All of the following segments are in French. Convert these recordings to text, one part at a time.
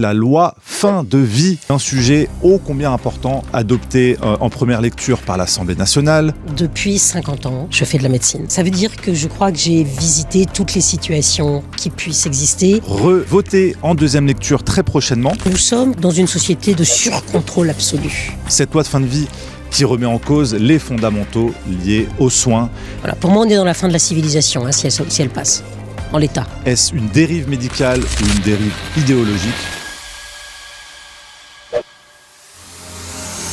La loi fin de vie, un sujet ô combien important, adopté en première lecture par l'Assemblée nationale. Depuis 50 ans, je fais de la médecine. Ça veut dire que je crois que j'ai visité toutes les situations qui puissent exister. Revoté en deuxième lecture très prochainement. Nous sommes dans une société de surcontrôle absolu. Cette loi de fin de vie qui remet en cause les fondamentaux liés aux soins. Voilà, pour moi, on est dans la fin de la civilisation, si elle passe, en l'état. Est-ce une dérive médicale ou une dérive idéologique ?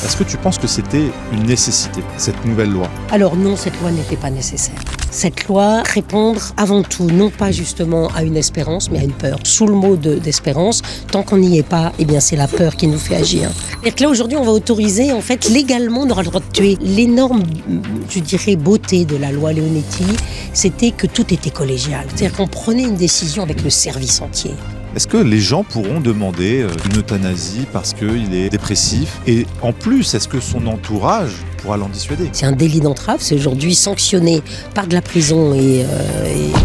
Est-ce que tu penses que c'était une nécessité, cette nouvelle loi ? Alors non, cette loi n'était pas nécessaire. Cette loi répondre avant tout, non pas justement à une espérance, mais à une peur. Sous le mot d'espérance, tant qu'on n'y est pas, eh bien c'est la peur qui nous fait agir. C'est-à-dire que là aujourd'hui, on va autoriser, en fait, légalement, on aura le droit de tuer. L'énorme, je dirais, beauté de la loi Leonetti, c'était que tout était collégial. C'est-à-dire qu'on prenait une décision avec le service entier. Est-ce que les gens pourront demander une euthanasie parce qu'il est dépressif ? Et en plus, est-ce que son entourage pourra l'en dissuader ? C'est un délit d'entrave, c'est aujourd'hui sanctionné par de la prison et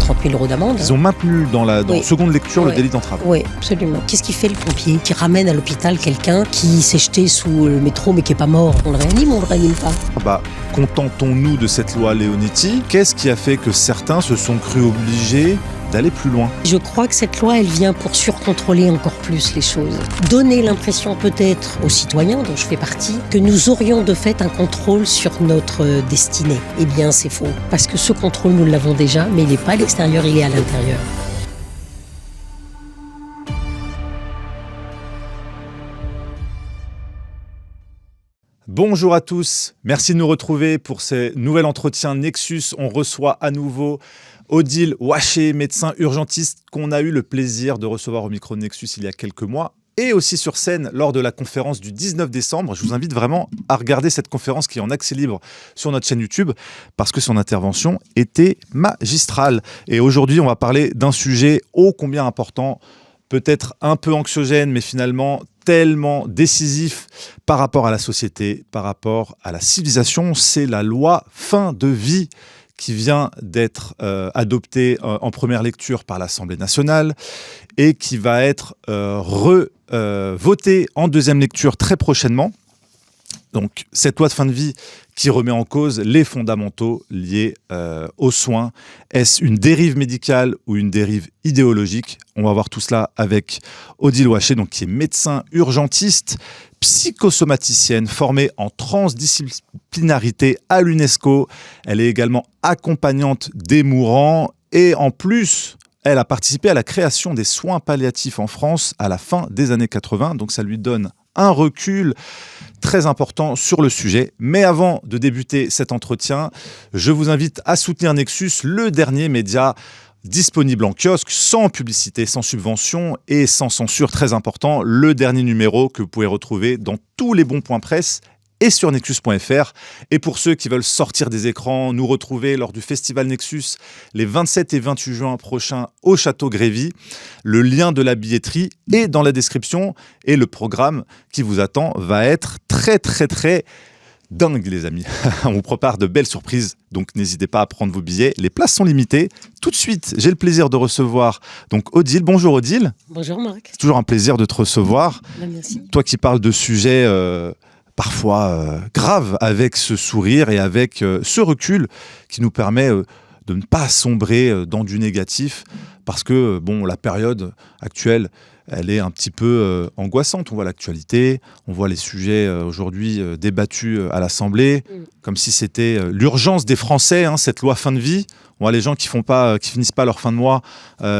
30 000 € d'amende. Ils ont maintenu dans Oui. seconde lecture Oui. le délit d'entrave. Oui, absolument. Qu'est-ce qu'il fait le pompier qui ramène à l'hôpital quelqu'un qui s'est jeté sous le métro mais qui n'est pas mort ? On le réanime ou on le réanime pas ? Contentons-nous de cette loi Leonetti. Qu'est-ce qui a fait que certains se sont crus obligés d'aller plus loin ? Je crois que cette loi, elle vient pour surcontrôler encore plus les choses. Donner l'impression peut-être aux citoyens, dont je fais partie, que nous aurions de fait un contrôle sur notre destinée. Eh bien, c'est faux. Parce que ce contrôle, nous l'avons déjà, mais il n'est pas à l'extérieur, il est à l'intérieur. Bonjour à tous, merci de nous retrouver pour ce nouvel entretien Nexus. On reçoit à nouveau Odile Waché, médecin urgentiste qu'on a eu le plaisir de recevoir au micro de Nexus il y a quelques mois et aussi sur scène lors de la conférence du 19 décembre. Je vous invite vraiment à regarder cette conférence qui est en accès libre sur notre chaîne YouTube parce que son intervention était magistrale. Et aujourd'hui, on va parler d'un sujet ô combien important, peut-être un peu anxiogène, mais finalement tellement décisif par rapport à la société, par rapport à la civilisation. C'est la loi fin de vie qui vient d'être adoptée en première lecture par l'Assemblée nationale et qui va être votée en deuxième lecture très prochainement. Donc, cette loi de fin de vie qui remet en cause les fondamentaux liés aux soins. Est-ce une dérive médicale ou une dérive idéologique ? On va voir tout cela avec Odile Waché, donc qui est médecin urgentiste, psychosomaticienne, formée en transdisciplinarité à l'UNESCO. Elle est également accompagnante des mourants et en plus, elle a participé à la création des soins palliatifs en France à la fin des années 80. Donc, ça lui donne un recul très important sur le sujet. Mais avant de débuter cet entretien, je vous invite à soutenir Nexus, le dernier média disponible en kiosque, sans publicité, sans subvention et sans censure, très important. Le dernier numéro que vous pouvez retrouver dans tous les bons points presse et sur nexus.fr. Et pour ceux qui veulent sortir des écrans, nous retrouver lors du Festival Nexus les 27 et 28 juin prochains au Château Grévy. Le lien de la billetterie est dans la description et le programme qui vous attend va être très dingue, les amis. On vous prépare de belles surprises, donc n'hésitez pas à prendre vos billets. Les places sont limitées. Tout de suite, j'ai le plaisir de recevoir donc Odile. Bonjour Odile. Bonjour Marc. C'est toujours un plaisir de te recevoir. Merci. Toi qui parles de sujets parfois grave, avec ce sourire et avec ce recul qui nous permet de ne pas sombrer dans du négatif parce que la période actuelle, elle est un petit peu angoissante. On voit l'actualité, on voit les sujets aujourd'hui débattus à l'Assemblée, comme si c'était l'urgence des Français, cette loi fin de vie. On voit les gens qui finissent pas leur fin de mois,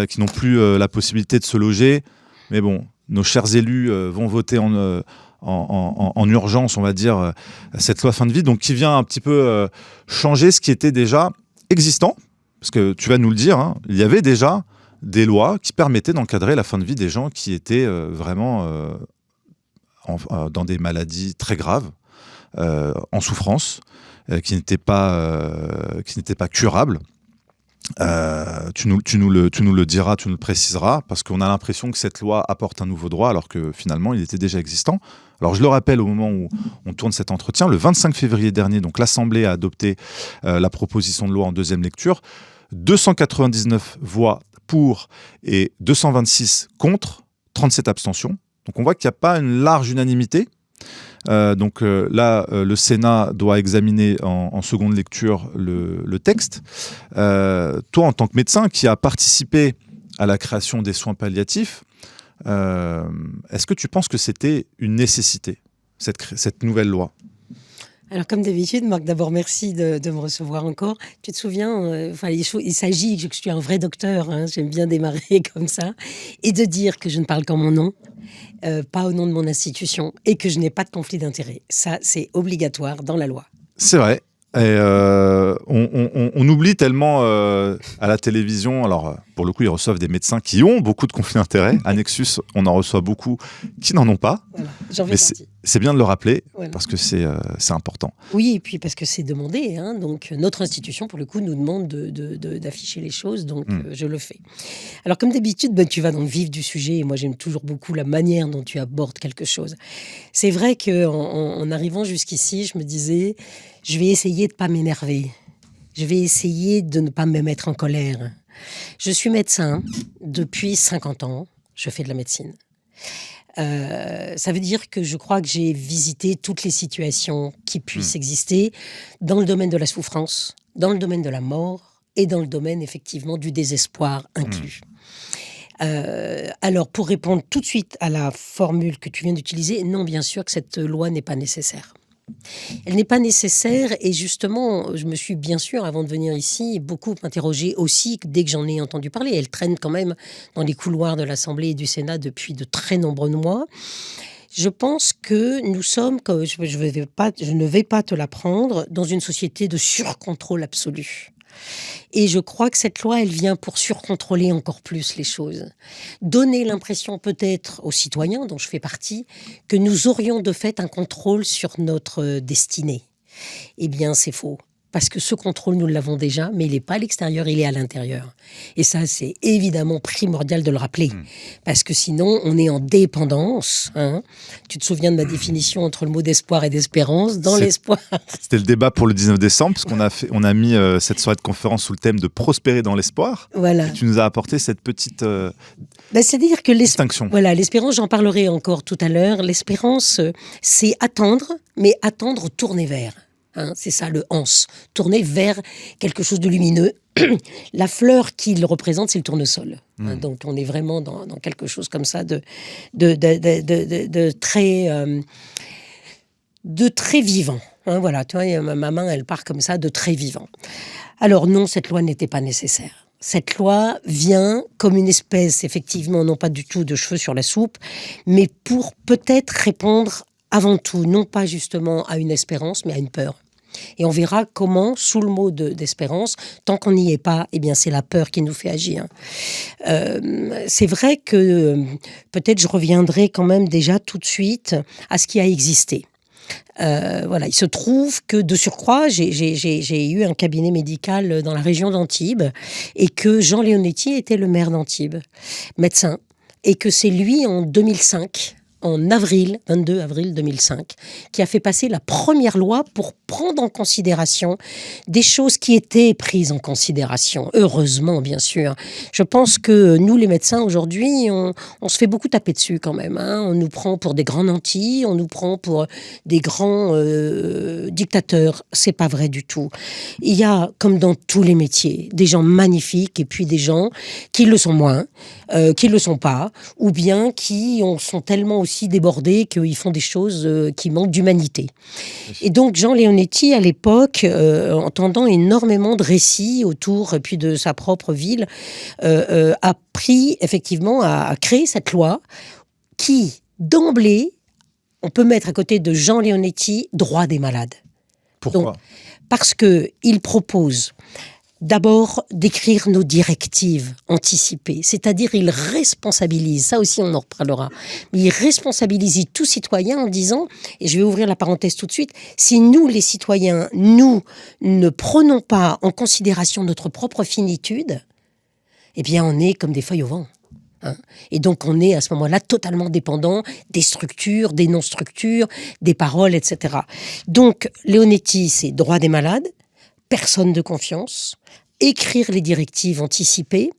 qui n'ont plus la possibilité de se loger. Mais bon, nos chers élus vont voter en urgence, on va dire, cette loi fin de vie, donc qui vient un petit peu changer ce qui était déjà existant, parce que tu vas nous le dire, il y avait déjà des lois qui permettaient d'encadrer la fin de vie des gens qui étaient vraiment dans des maladies très graves, en souffrance, qui n'étaient pas curables. Tu nous le diras, tu nous le préciseras, parce qu'on a l'impression que cette loi apporte un nouveau droit, alors que finalement, il était déjà existant. Alors, je le rappelle au moment où on tourne cet entretien, le 25 février dernier, donc l'Assemblée a adopté la proposition de loi en deuxième lecture. 299 voix pour et 226 contre, 37 abstentions. Donc on voit qu'il n'y a pas une large unanimité. Le Sénat doit examiner en seconde lecture le texte. Toi, en tant que médecin qui a participé à la création des soins palliatifs, est-ce que tu penses que c'était une nécessité, cette nouvelle loi ? Alors, comme d'habitude, Marc, d'abord, merci de me recevoir encore. Tu te souviens, il s'agit que je suis un vrai docteur, hein, j'aime bien démarrer comme ça, et de dire que je ne parle qu'en mon nom, pas au nom de mon institution, et que je n'ai pas de conflit d'intérêt. Ça, c'est obligatoire dans la loi. C'est vrai. Et on oublie tellement à la télévision. Alors, pour le coup, ils reçoivent des médecins qui ont beaucoup de conflits d'intérêts. À Nexus, on en reçoit beaucoup qui n'en ont pas. Voilà, j'en fais Mais partie. c'est bien de le rappeler, Voilà. parce que c'est important. Oui, et puis parce que c'est demandé. Hein, donc, notre institution, pour le coup, nous demande d'afficher les choses. Donc, je le fais. Alors, comme d'habitude, tu vas dans le vif du sujet. Et moi, j'aime toujours beaucoup la manière dont tu abordes quelque chose. C'est vrai qu'en arrivant jusqu'ici, je me disais, je vais essayer de ne pas m'énerver. Je vais essayer de ne pas me mettre en colère. Je suis médecin depuis 50 ans. Je fais de la médecine. Ça veut dire que je crois que j'ai visité toutes les situations qui puissent exister dans le domaine de la souffrance, dans le domaine de la mort et dans le domaine effectivement du désespoir inclus. Alors, pour répondre tout de suite à la formule que tu viens d'utiliser, non, bien sûr que cette loi n'est pas nécessaire. Elle n'est pas nécessaire et justement, je me suis bien sûr, avant de venir ici, beaucoup interrogée aussi dès que j'en ai entendu parler. Elle traîne quand même dans les couloirs de l'Assemblée et du Sénat depuis de très nombreux mois. Je pense que nous sommes, je ne vais pas te l'apprendre, dans une société de surcontrôle absolu. Et je crois que cette loi, elle vient pour surcontrôler encore plus les choses. Donner l'impression peut-être aux citoyens, dont je fais partie, que nous aurions de fait un contrôle sur notre destinée. Eh bien, c'est faux. Parce que ce contrôle, nous l'avons déjà, mais il n'est pas à l'extérieur, il est à l'intérieur. Et ça, c'est évidemment primordial de le rappeler. Parce que sinon, on est en dépendance. Hein. Tu te souviens de ma définition entre le mot d'espoir et d'espérance. Dans l'espoir... C'était le débat pour le 19 décembre, parce qu'on a mis cette soirée de conférence sous le thème de prospérer dans l'espoir. Voilà. Et tu nous as apporté cette petite c'est-à-dire que distinction. Voilà, l'espérance, j'en parlerai encore tout à l'heure. L'espérance, c'est attendre, mais attendre tourner vers. Hein, c'est ça le ans, tourner vers quelque chose de lumineux. La fleur qu'il représente, c'est le tournesol. Hein, donc on est vraiment dans quelque chose comme ça de très vivant. Hein, voilà, tu vois, ma main, elle part comme ça, de très vivant. Alors non, cette loi n'était pas nécessaire. Cette loi vient comme une espèce, effectivement, non pas du tout de cheveux sur la soupe, mais pour peut-être répondre avant tout, non pas justement à une espérance, mais à une peur. Et on verra comment, sous le mot d'espérance, tant qu'on n'y est pas, eh bien c'est la peur qui nous fait agir. C'est vrai que peut-être je reviendrai quand même déjà tout de suite à ce qui a existé. Voilà, il se trouve que de surcroît, j'ai eu un cabinet médical dans la région d'Antibes et que Jean Leonetti était le maire d'Antibes, médecin, et que c'est lui en 2005, en 22 avril 2005, qui a fait passer la première loi pour prendre en considération des choses qui étaient prises en considération. Heureusement, bien sûr. Je pense que nous, les médecins, aujourd'hui, on se fait beaucoup taper dessus quand même. Hein. On nous prend pour des grands nantis, on nous prend pour des grands dictateurs. C'est pas vrai du tout. Il y a, comme dans tous les métiers, des gens magnifiques et puis des gens qui le sont moins, qui le sont pas, ou bien qui sont tellement aussi débordés qu'ils font des choses qui manquent d'humanité. Et donc Jean Leonetti, à l'époque, entendant énormément de récits autour puis de sa propre ville, a pris effectivement à créer cette loi qui, d'emblée, on peut mettre à côté de Jean Leonetti, droit des malades. Pourquoi ? Donc, parce qu'il propose d'abord d'écrire nos directives anticipées, c'est-à-dire il responsabilise, ça aussi on en reparlera, mais il responsabilise tout citoyen en disant, et je vais ouvrir la parenthèse tout de suite, si nous les citoyens, nous ne prenons pas en considération notre propre finitude, eh bien on est comme des feuilles au vent. Hein. Et donc on est à ce moment-là totalement dépendant des structures, des non-structures, des paroles, etc. Donc Leonetti, c'est droit des malades, personne de confiance, écrire les directives anticipées,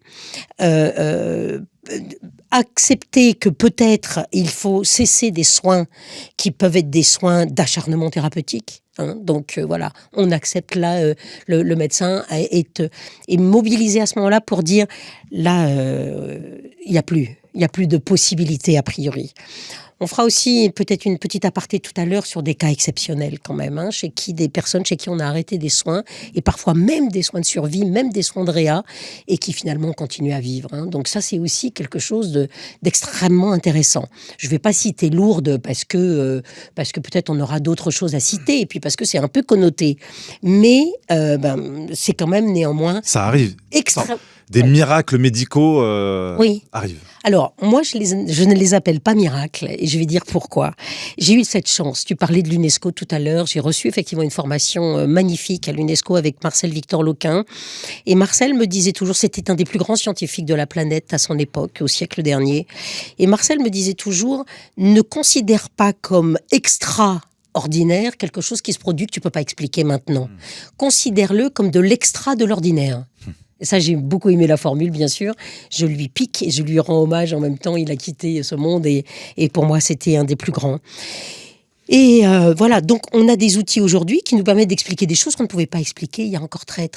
accepter que peut-être il faut cesser des soins qui peuvent être des soins d'acharnement thérapeutique. Donc voilà, on accepte là, le médecin est mobilisé à ce moment-là pour dire là, il n'y a plus de possibilités a priori. On fera aussi peut-être une petite aparté tout à l'heure sur des cas exceptionnels quand même, des personnes chez qui on a arrêté des soins, et parfois même des soins de survie, même des soins de réa, et qui finalement continuent à vivre. Donc ça, c'est aussi quelque chose d'extrêmement intéressant. Je ne vais pas citer Lourdes parce que peut-être on aura d'autres choses à citer, et puis parce que c'est un peu connoté. Mais c'est quand même néanmoins... Ça arrive. Des Ouais. miracles médicaux Oui. arrivent. Alors, moi, je ne les appelle pas miracles, et je vais dire pourquoi. J'ai eu cette chance. Tu parlais de l'UNESCO tout à l'heure. J'ai reçu effectivement une formation magnifique à l'UNESCO avec Marcel Victor Loquin. Et Marcel me disait toujours, c'était un des plus grands scientifiques de la planète à son époque, au siècle dernier. Et Marcel me disait toujours, ne considère pas comme extraordinaire quelque chose qui se produit que tu ne peux pas expliquer maintenant. Considère-le comme de l'extra de l'ordinaire. Et ça, j'ai beaucoup aimé la formule, bien sûr. Je lui pique et je lui rends hommage en même temps. Il a quitté ce monde et pour moi, c'était un des plus grands. Et voilà, donc on a des outils aujourd'hui qui nous permettent d'expliquer des choses qu'on ne pouvait pas expliquer il y a encore très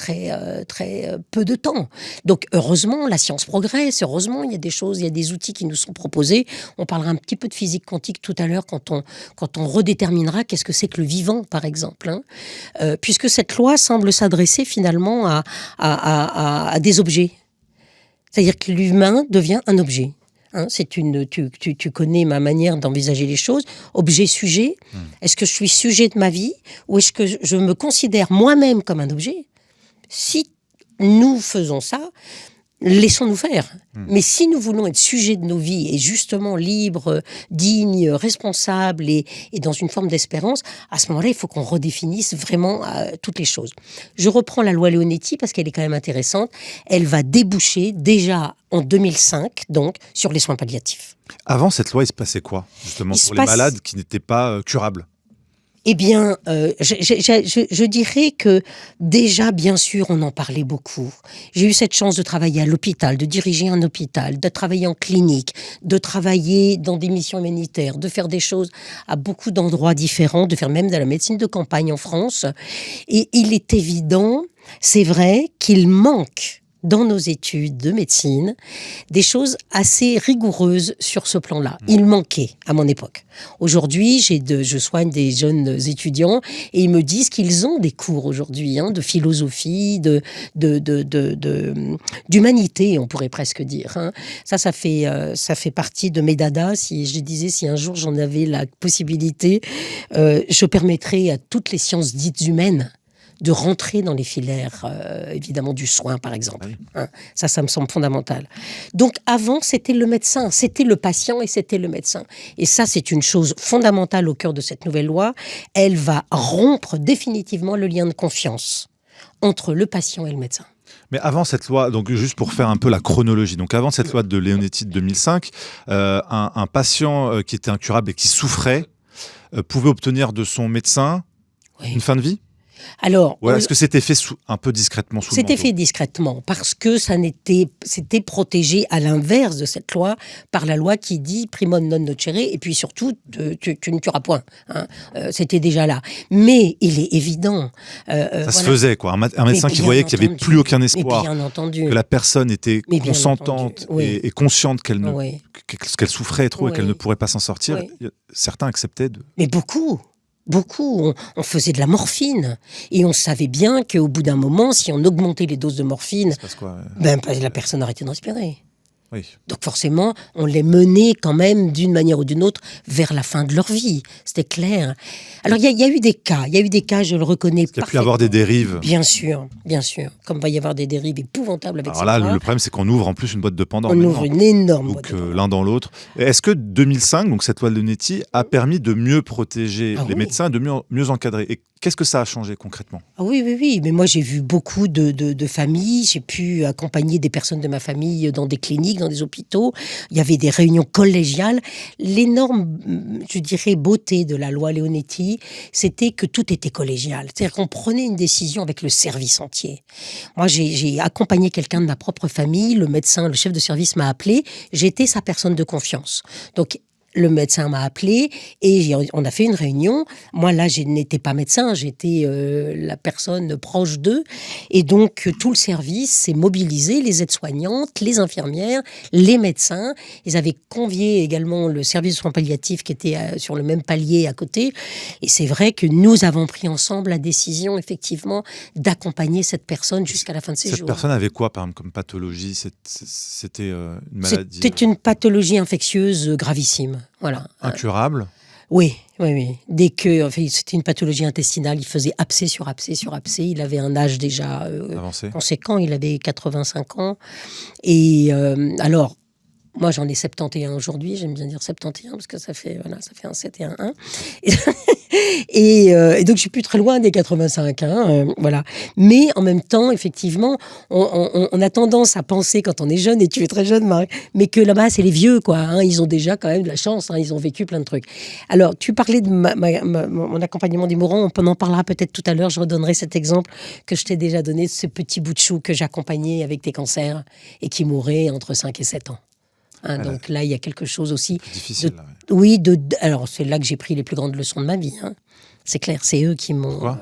peu de temps. Donc heureusement, la science progresse, heureusement, il y a des choses, il y a des outils qui nous sont proposés. On parlera un petit peu de physique quantique tout à l'heure quand on redéterminera qu'est-ce que c'est que le vivant, par exemple. Puisque cette loi semble s'adresser finalement à des objets. C'est-à-dire que l'humain devient un objet. Tu connais ma manière d'envisager les choses. Objet-sujet. Est-ce que je suis sujet de ma vie ou est-ce que je me considère moi-même comme un objet ? Si nous faisons ça, laissons-nous faire. Mais si nous voulons être sujets de nos vies et justement libres, dignes, responsables et dans une forme d'espérance, à ce moment-là, il faut qu'on redéfinisse vraiment toutes les choses. Je reprends la loi Leonetti parce qu'elle est quand même intéressante. Elle va déboucher déjà en 2005, donc, sur les soins palliatifs. Avant cette loi, il se passait quoi, justement, pour les malades qui n'étaient pas curables ? Eh bien, je dirais que déjà, bien sûr, on en parlait beaucoup. J'ai eu cette chance de travailler à l'hôpital, de diriger un hôpital, de travailler en clinique, de travailler dans des missions humanitaires, de faire des choses à beaucoup d'endroits différents, de faire même de la médecine de campagne en France. Et il est évident, c'est vrai, qu'il manque dans nos études de médecine, des choses assez rigoureuses sur ce plan-là. Il manquait à mon époque. Aujourd'hui, je soigne des jeunes étudiants et ils me disent qu'ils ont des cours aujourd'hui de philosophie, d'humanité, on pourrait presque dire. Ça fait partie de mes dadas. Si un jour j'en avais la possibilité, je permettrais à toutes les sciences dites humaines de rentrer dans les filières, évidemment, du soin, par exemple. Ça me semble fondamental. Donc, avant, c'était le médecin, c'était le patient et c'était le médecin. Et ça, c'est une chose fondamentale au cœur de cette nouvelle loi. Elle va rompre définitivement le lien de confiance entre le patient et le médecin. Mais avant cette loi, donc juste pour faire un peu la chronologie, donc avant cette loi de Leonetti de 2005, un patient qui était incurable et qui souffrait pouvait obtenir de son médecin une fin de vie ? Alors, est-ce que c'était fait un peu discrètement sous le manteau ? C'était fait discrètement parce que c'était protégé à l'inverse de cette loi par la loi qui dit primum non nocere et puis surtout tu ne tueras point. C'était déjà là. Mais il est évident. Se faisait quoi. Un médecin qui voyait qu'il n'y avait plus aucun espoir, que la personne était consentante et consciente qu'elle souffrait trop et qu'elle ne pourrait pas s'en sortir. Certains acceptaient de. Mais beaucoup. On faisait de la morphine et on savait bien qu'au bout d'un moment, si on augmentait les doses de morphine, la personne arrêtait de respirer. Oui. Donc forcément, on les menait quand même d'une manière ou d'une autre vers la fin de leur vie. C'était clair. Alors il y a eu des cas, je le reconnais parfaitement. Il y a pu avoir des dérives. Bien sûr. Comme il va y avoir des dérives épouvantables avec ça. Alors là, le problème, c'est qu'on ouvre en plus une boîte de Pandore. On ouvre une énorme boîte de Pandore. Donc l'un dans l'autre. Est-ce que 2005, donc cette loi de Leonetti, a permis de mieux protéger les médecins et de mieux encadrer ? Et Qu'est-ce que ça a changé concrètement ? Ah oui, oui, oui. Mais moi, j'ai vu beaucoup de familles. J'ai pu accompagner des personnes de ma famille dans des cliniques, dans des hôpitaux. Il y avait des réunions collégiales. L'énorme, je dirais, beauté de la loi Leonetti, c'était que tout était collégial. C'est-à-dire qu'on prenait une décision avec le service entier. Moi, j'ai accompagné quelqu'un de ma propre famille. Le médecin, le chef de service m'a appelé. J'étais sa personne de confiance. Donc, le médecin m'a appelé et on a fait une réunion. Moi, là, je n'étais pas médecin, j'étais la personne proche d'eux. Et donc, tout le service s'est mobilisé, les aides-soignantes, les infirmières, les médecins. Ils avaient convié également le service de soins palliatifs qui était sur le même palier à côté. Et c'est vrai que nous avons pris ensemble la décision, effectivement, d'accompagner cette personne jusqu'à la fin de ses jours. Cette personne avait quoi, par exemple, comme pathologie ? C'était une maladie C'était une pathologie infectieuse gravissime. Voilà. incurable ? Oui, oui, oui. Dès que, enfin, c'était une pathologie intestinale, il faisait abcès sur abcès sur abcès. Il avait un âge déjà conséquent, il avait 85 ans. Et alors, moi j'en ai 71 aujourd'hui, j'aime bien dire 71 parce que ça fait un 7 et un 1. Et donc je suis plus très loin des 85, voilà. Mais en même temps, effectivement, on a tendance à penser quand on est jeune, et tu es très jeune, Marc, mais que là-bas c'est les vieux, quoi. Ils ont déjà quand même de la chance, ils ont vécu plein de trucs. Alors tu parlais de mon accompagnement des mourants, on en parlera peut-être tout à l'heure. Je redonnerai cet exemple que je t'ai déjà donné, de ce petit bout de chou que j'accompagnais avec des cancers et qui mourait entre 5 et 7 ans. Donc là, il y a quelque chose aussi. Difficile. Oui, alors c'est là que j'ai pris les plus grandes leçons de ma vie. C'est clair, c'est eux qui m'ont. Pourquoi ?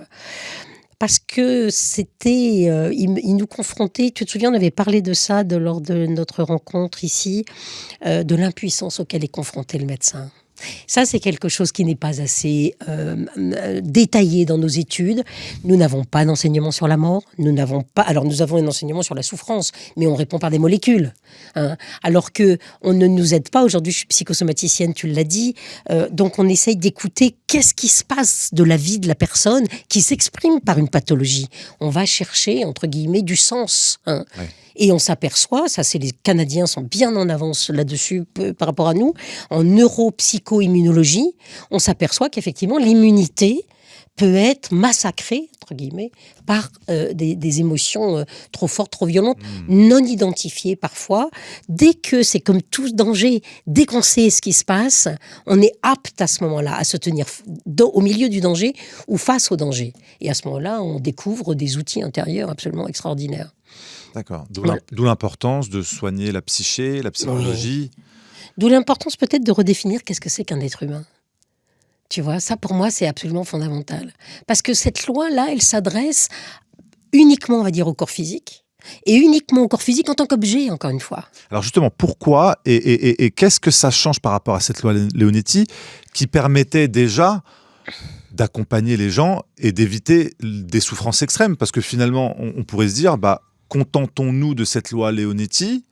Parce que c'était. Ils nous confrontaient. Tu te souviens, on avait parlé de ça lors de notre rencontre ici, de l'impuissance auquel est confronté le médecin. Ça, c'est quelque chose qui n'est pas assez détaillé dans nos études. Nous n'avons pas d'enseignement sur la mort. Nous avons un enseignement sur la souffrance, mais on répond par des molécules. Alors que on ne nous aide pas. Aujourd'hui, je suis psychosomaticienne, tu l'as dit. Donc, on essaye d'écouter qu'est-ce qui se passe de la vie de la personne qui s'exprime par une pathologie. On va chercher, entre guillemets, du sens. Ouais. Et on s'aperçoit, les Canadiens sont bien en avance là-dessus par rapport à nous, en neuropsycho-immunologie, on s'aperçoit qu'effectivement l'immunité peut être massacrée, entre guillemets, par des émotions trop fortes, trop violentes, non identifiées parfois. Dès que c'est comme tout danger, dès qu'on sait ce qui se passe, on est apte à ce moment-là à se tenir au milieu du danger ou face au danger. Et à ce moment-là, on découvre des outils intérieurs absolument extraordinaires. D'accord. D'où l'importance de soigner la psyché, la psychologie. Oui. D'où l'importance peut-être de redéfinir qu'est-ce que c'est qu'un être humain. Tu vois, ça pour moi c'est absolument fondamental. Parce que cette loi-là, elle s'adresse uniquement, on va dire, au corps physique. Et uniquement au corps physique en tant qu'objet, encore une fois. Alors justement, pourquoi et qu'est-ce que ça change par rapport à cette loi Leonetti qui permettait déjà d'accompagner les gens et d'éviter des souffrances extrêmes ? Parce que finalement, on pourrait se dire, contentons-nous de cette loi Leonetti.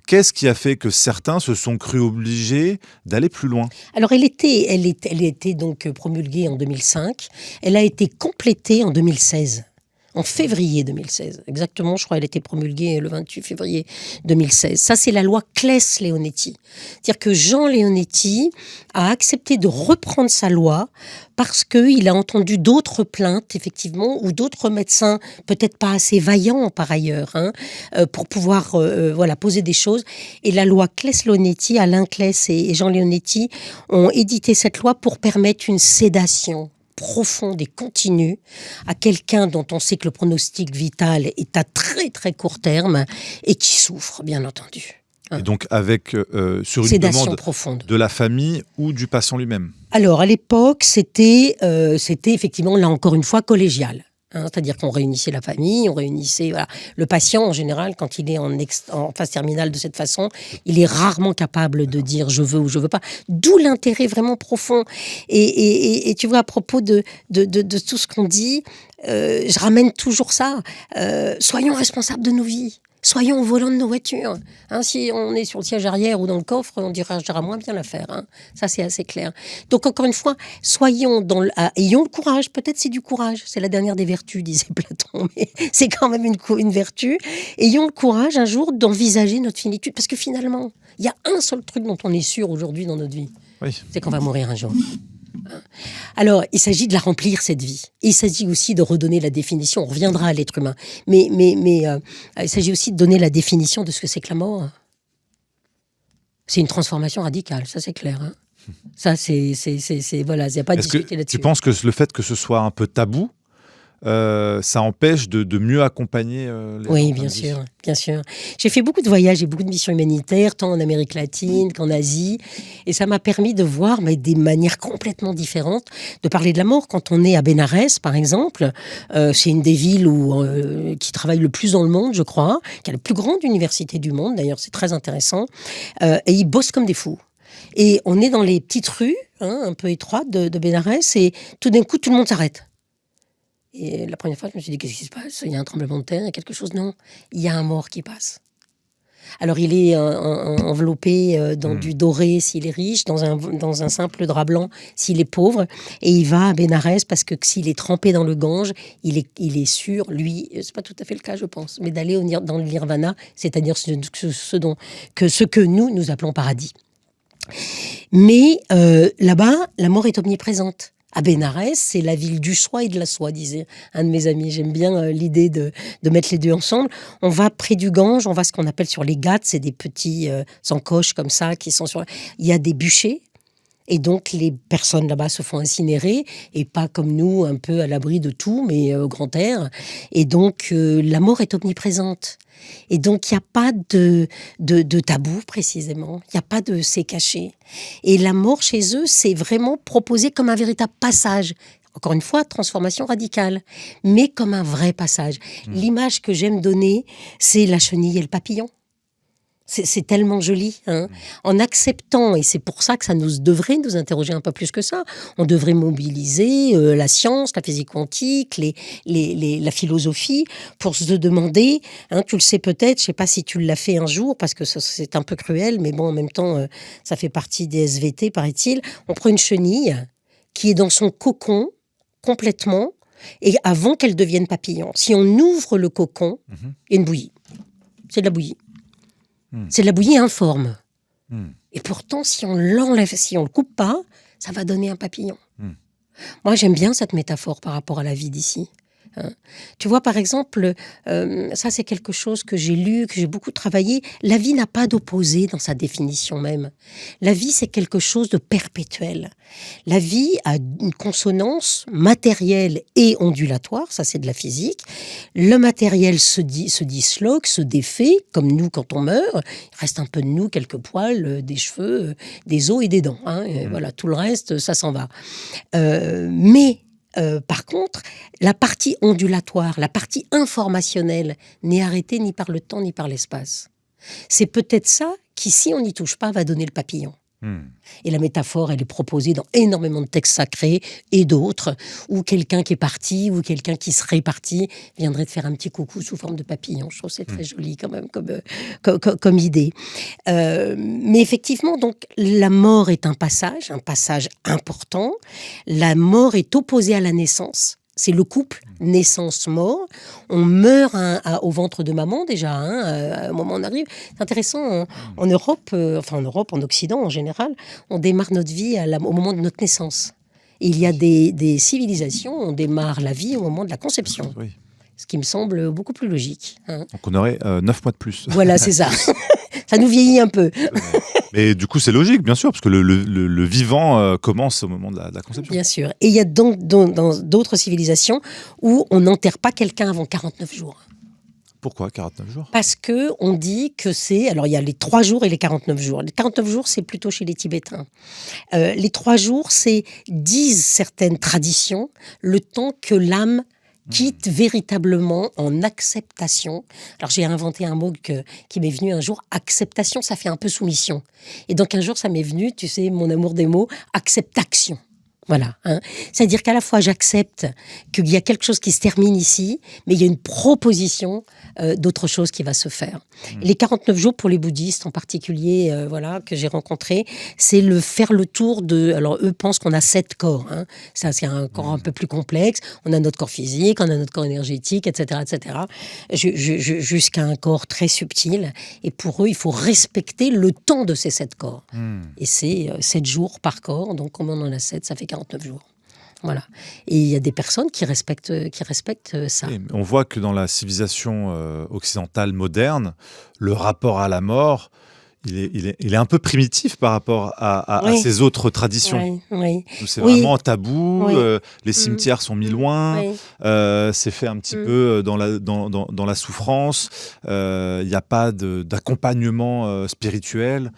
Qu'est-ce qui a fait que certains se sont crus obligés d'aller plus loin ? Alors, elle était donc promulguée en 2005. Elle a été complétée en 2016. En février 2016, exactement, je crois qu'elle a été promulguée le 28 février 2016. Ça, c'est la loi Claes-Leonetti. C'est-à-dire que Jean Leonetti a accepté de reprendre sa loi parce qu'il a entendu d'autres plaintes, effectivement, ou d'autres médecins, peut-être pas assez vaillants par ailleurs, pour pouvoir poser des choses. Et la loi Claes-Leonetti, Alain Claes et Jean Leonetti ont édité cette loi pour permettre une sédation profonde et continue à quelqu'un dont on sait que le pronostic vital est à très très court terme et qui souffre, bien entendu. Et donc avec sur une sédation demande profonde de la famille ou du patient lui-même ? Alors à l'époque, c'était effectivement, là encore une fois, collégial. C'est-à-dire qu'on réunissait la famille, on réunissait le patient en général quand il est en phase terminale de cette façon, il est rarement capable de dire je veux ou je veux pas. D'où l'intérêt vraiment profond. Et tu vois, à propos de tout ce qu'on dit, je ramène toujours ça. Soyons responsables de nos vies. Soyons au volant de nos voitures. Si on est sur le siège arrière ou dans le coffre, on dira moins bien l'affaire. Ça, c'est assez clair. Donc, encore une fois, ayons le courage. Peut-être c'est du courage. C'est la dernière des vertus, disait Platon. Mais c'est quand même une vertu. Ayons le courage un jour d'envisager notre finitude. Parce que finalement, il y a un seul truc dont on est sûr aujourd'hui dans notre vie. Oui. C'est qu'on va mourir un jour. Alors, il s'agit de la remplir, cette vie. Et il s'agit aussi de redonner la définition. On reviendra à l'être humain. Mais il s'agit aussi de donner la définition de ce que c'est que la mort. C'est une transformation radicale, ça c'est clair. Hein. Ça, voilà, il n'y a pas de discuter là-dessus. Tu penses que le fait que ce soit un peu tabou, ça empêche de mieux accompagner les gens? Oui, bien sûr. J'ai fait beaucoup de voyages et beaucoup de missions humanitaires, tant en Amérique latine qu'en Asie, et ça m'a permis de voir des manières complètement différentes de parler de la mort. Quand on est à Bénarès, par exemple, c'est une des villes qui travaille le plus dans le monde, je crois, qui a la plus grande université du monde, d'ailleurs c'est très intéressant, et ils bossent comme des fous. Et on est dans les petites rues, un peu étroites de Bénarès, et tout d'un coup tout le monde s'arrête. Et la première fois, je me suis dit, qu'est-ce qui se passe? Il y a un tremblement de terre, il y a quelque chose? Non, il y a un mort qui passe. Alors, il est enveloppé dans du doré s'il est riche, dans un simple drap blanc s'il est pauvre. Et il va à Bénarès parce que s'il est trempé dans le Gange, il est sûr, lui, c'est pas tout à fait le cas, je pense, mais d'aller dans le nirvana, c'est-à-dire ce que nous appelons paradis. Mais là-bas, la mort est omniprésente. À Bénarès, c'est la ville du soi et de la soie, disait un de mes amis. J'aime bien l'idée de mettre les deux ensemble. On va près du Gange, on va ce qu'on appelle sur les ghats, c'est des petits encoches comme ça qui sont sur... Il y a des bûchers, et donc les personnes là-bas se font incinérer, et pas comme nous, un peu à l'abri de tout, mais au grand air. Et donc la mort est omniprésente. Et donc, il n'y a pas de tabou, précisément. Il n'y a pas de c'est caché. Et la mort, chez eux, c'est vraiment proposé comme un véritable passage. Encore une fois, transformation radicale, mais comme un vrai passage. L'image que j'aime donner, c'est la chenille et le papillon. C'est tellement joli, hein. En acceptant, et c'est pour ça que ça devrait nous interroger un peu plus que ça, on devrait mobiliser la science, la physique quantique, la philosophie, pour se demander, tu le sais peut-être, je ne sais pas si tu l'as fait un jour, parce que c'est un peu cruel, mais bon, en même temps, ça fait partie des SVT, paraît-il. On prend une chenille qui est dans son cocon, complètement, et avant qu'elle devienne papillon. Si on ouvre le cocon, il y a une bouillie. C'est de la bouillie. C'est de la bouillie informe. Et pourtant, si on l'enlève, si on le coupe pas, ça va donner un papillon. Moi, j'aime bien cette métaphore par rapport à la vie d'ici. Tu vois, par exemple, ça c'est quelque chose que j'ai lu, que j'ai beaucoup travaillé. La vie n'a pas d'opposé dans sa définition même. La vie, c'est quelque chose de perpétuel. La vie a une consonance matérielle et ondulatoire, ça c'est de la physique. Le matériel se disloque, se défait, comme nous quand on meurt. Il reste un peu de nous, quelques poils, des cheveux, des os et des dents. Et voilà, tout le reste, ça s'en va. Par contre, la partie ondulatoire, la partie informationnelle n'est arrêtée ni par le temps ni par l'espace. C'est peut-être ça qui, si on n'y touche pas, va donner le papillon. Et la métaphore, elle est proposée dans énormément de textes sacrés et d'autres, où quelqu'un qui est parti ou quelqu'un qui serait parti viendrait de faire un petit coucou sous forme de papillon. Je trouve que c'est très joli quand même comme idée. Mais effectivement, donc, la mort est un passage important. La mort est opposée à la naissance. C'est le couple naissance-mort. On meurt au ventre de maman déjà, au moment où on arrive. C'est intéressant, en Europe, en Occident en général, on démarre notre vie au moment de notre naissance. Et il y a des civilisations, on démarre la vie au moment de la conception. Oui. Ce qui me semble beaucoup plus logique. Donc on aurait 9 mois de plus. Voilà, c'est ça. Ça nous vieillit un peu. Mais du coup, c'est logique, bien sûr, parce que le vivant commence au moment de la conception. Bien sûr. Et il y a donc dans d'autres civilisations où on n'enterre pas quelqu'un avant 49 jours. Pourquoi 49 jours? Parce qu'on dit que c'est... Alors, il y a les 3 jours et les 49 jours. Les 49 jours, c'est plutôt chez les Tibétains. Les 3 jours, c'est, disent certaines traditions, le temps que l'âme quitte véritablement en acceptation. Alors j'ai inventé un mot qui m'est venu un jour, acceptation, ça fait un peu soumission. Et donc un jour ça m'est venu, tu sais, mon amour des mots, acceptation. Voilà. C'est-à-dire qu'à la fois j'accepte qu'il y a quelque chose qui se termine ici, mais il y a une proposition d'autre chose qui va se faire. Les 49 jours pour les bouddhistes en particulier, que j'ai rencontrés, c'est faire le tour de... Alors eux pensent qu'on a 7 corps. Ça, c'est un corps un peu plus complexe. On a notre corps physique, on a notre corps énergétique, etc., jusqu'à un corps très subtil. Et pour eux, il faut respecter le temps de ces 7 corps. Et c'est 7 jours par corps. Donc comme on en a 7, ça fait 49 49 jours. Voilà. Et il y a des personnes qui respectent ça. Et on voit que dans la civilisation occidentale moderne, le rapport à la mort, il est un peu primitif par rapport à Oui. ces autres traditions. Oui, oui. Où c'est Oui. vraiment tabou, Oui. les cimetières sont mis loin, Oui. c'est fait un petit peu dans la souffrance, il n'y a pas d'accompagnement spirituel,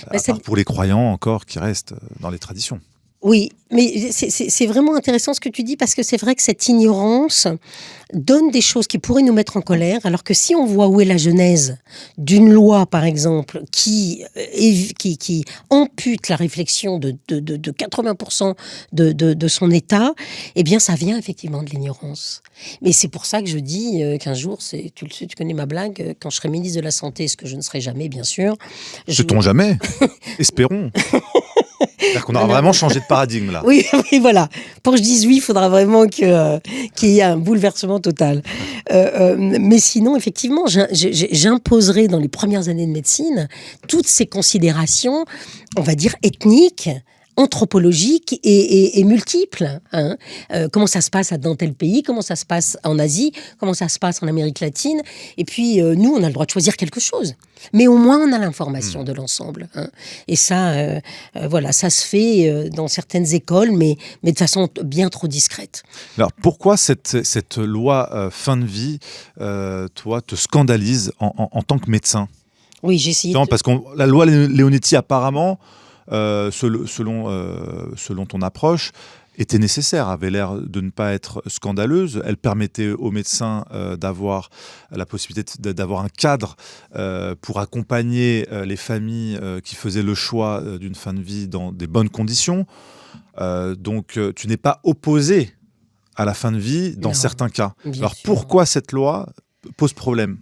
à part pour les croyants encore qui restent dans les traditions. Oui, mais c'est vraiment intéressant ce que tu dis, parce que c'est vrai que cette ignorance donne des choses qui pourraient nous mettre en colère, alors que si on voit où est la genèse d'une loi, par exemple, qui ampute la réflexion de 80% de son état, eh bien ça vient effectivement de l'ignorance. Mais c'est pour ça que je dis qu'un jour, tu le sais, tu connais ma blague, quand je serai ministre de la Santé, ce que je ne serai jamais, bien sûr. Sait-on jamais? Espérons. C'est-à-dire qu'on aura vraiment changé de paradigme, là. Oui, oui, voilà. Pour que je dise oui, il faudra vraiment qu'il y ait un bouleversement total. Mais sinon, effectivement, j'imposerai dans les premières années de médecine toutes ces considérations, on va dire, ethniques, anthropologiques et multiples. Hein. Comment ça se passe dans tel pays, comment ça se passe en Asie, comment ça se passe en Amérique latine. Et puis, nous, on a le droit de choisir quelque chose. Mais au moins, on a l'information de l'ensemble. Hein. Et ça, voilà, ça se fait dans certaines écoles, mais de façon bien trop discrète. Alors, pourquoi cette loi fin de vie, toi, te scandalise en tant que médecin? Oui, j'ai essayé. Parce que la loi Leonetti, apparemment, selon ton approche, était nécessaire, avait l'air de ne pas être scandaleuse. Elle permettait aux médecins d'avoir la possibilité d'avoir un cadre pour accompagner les familles qui faisaient le choix d'une fin de vie dans des bonnes conditions. Donc, tu n'es pas opposé à la fin de vie dans certains cas. Alors, pourquoi cette loi pose problème ?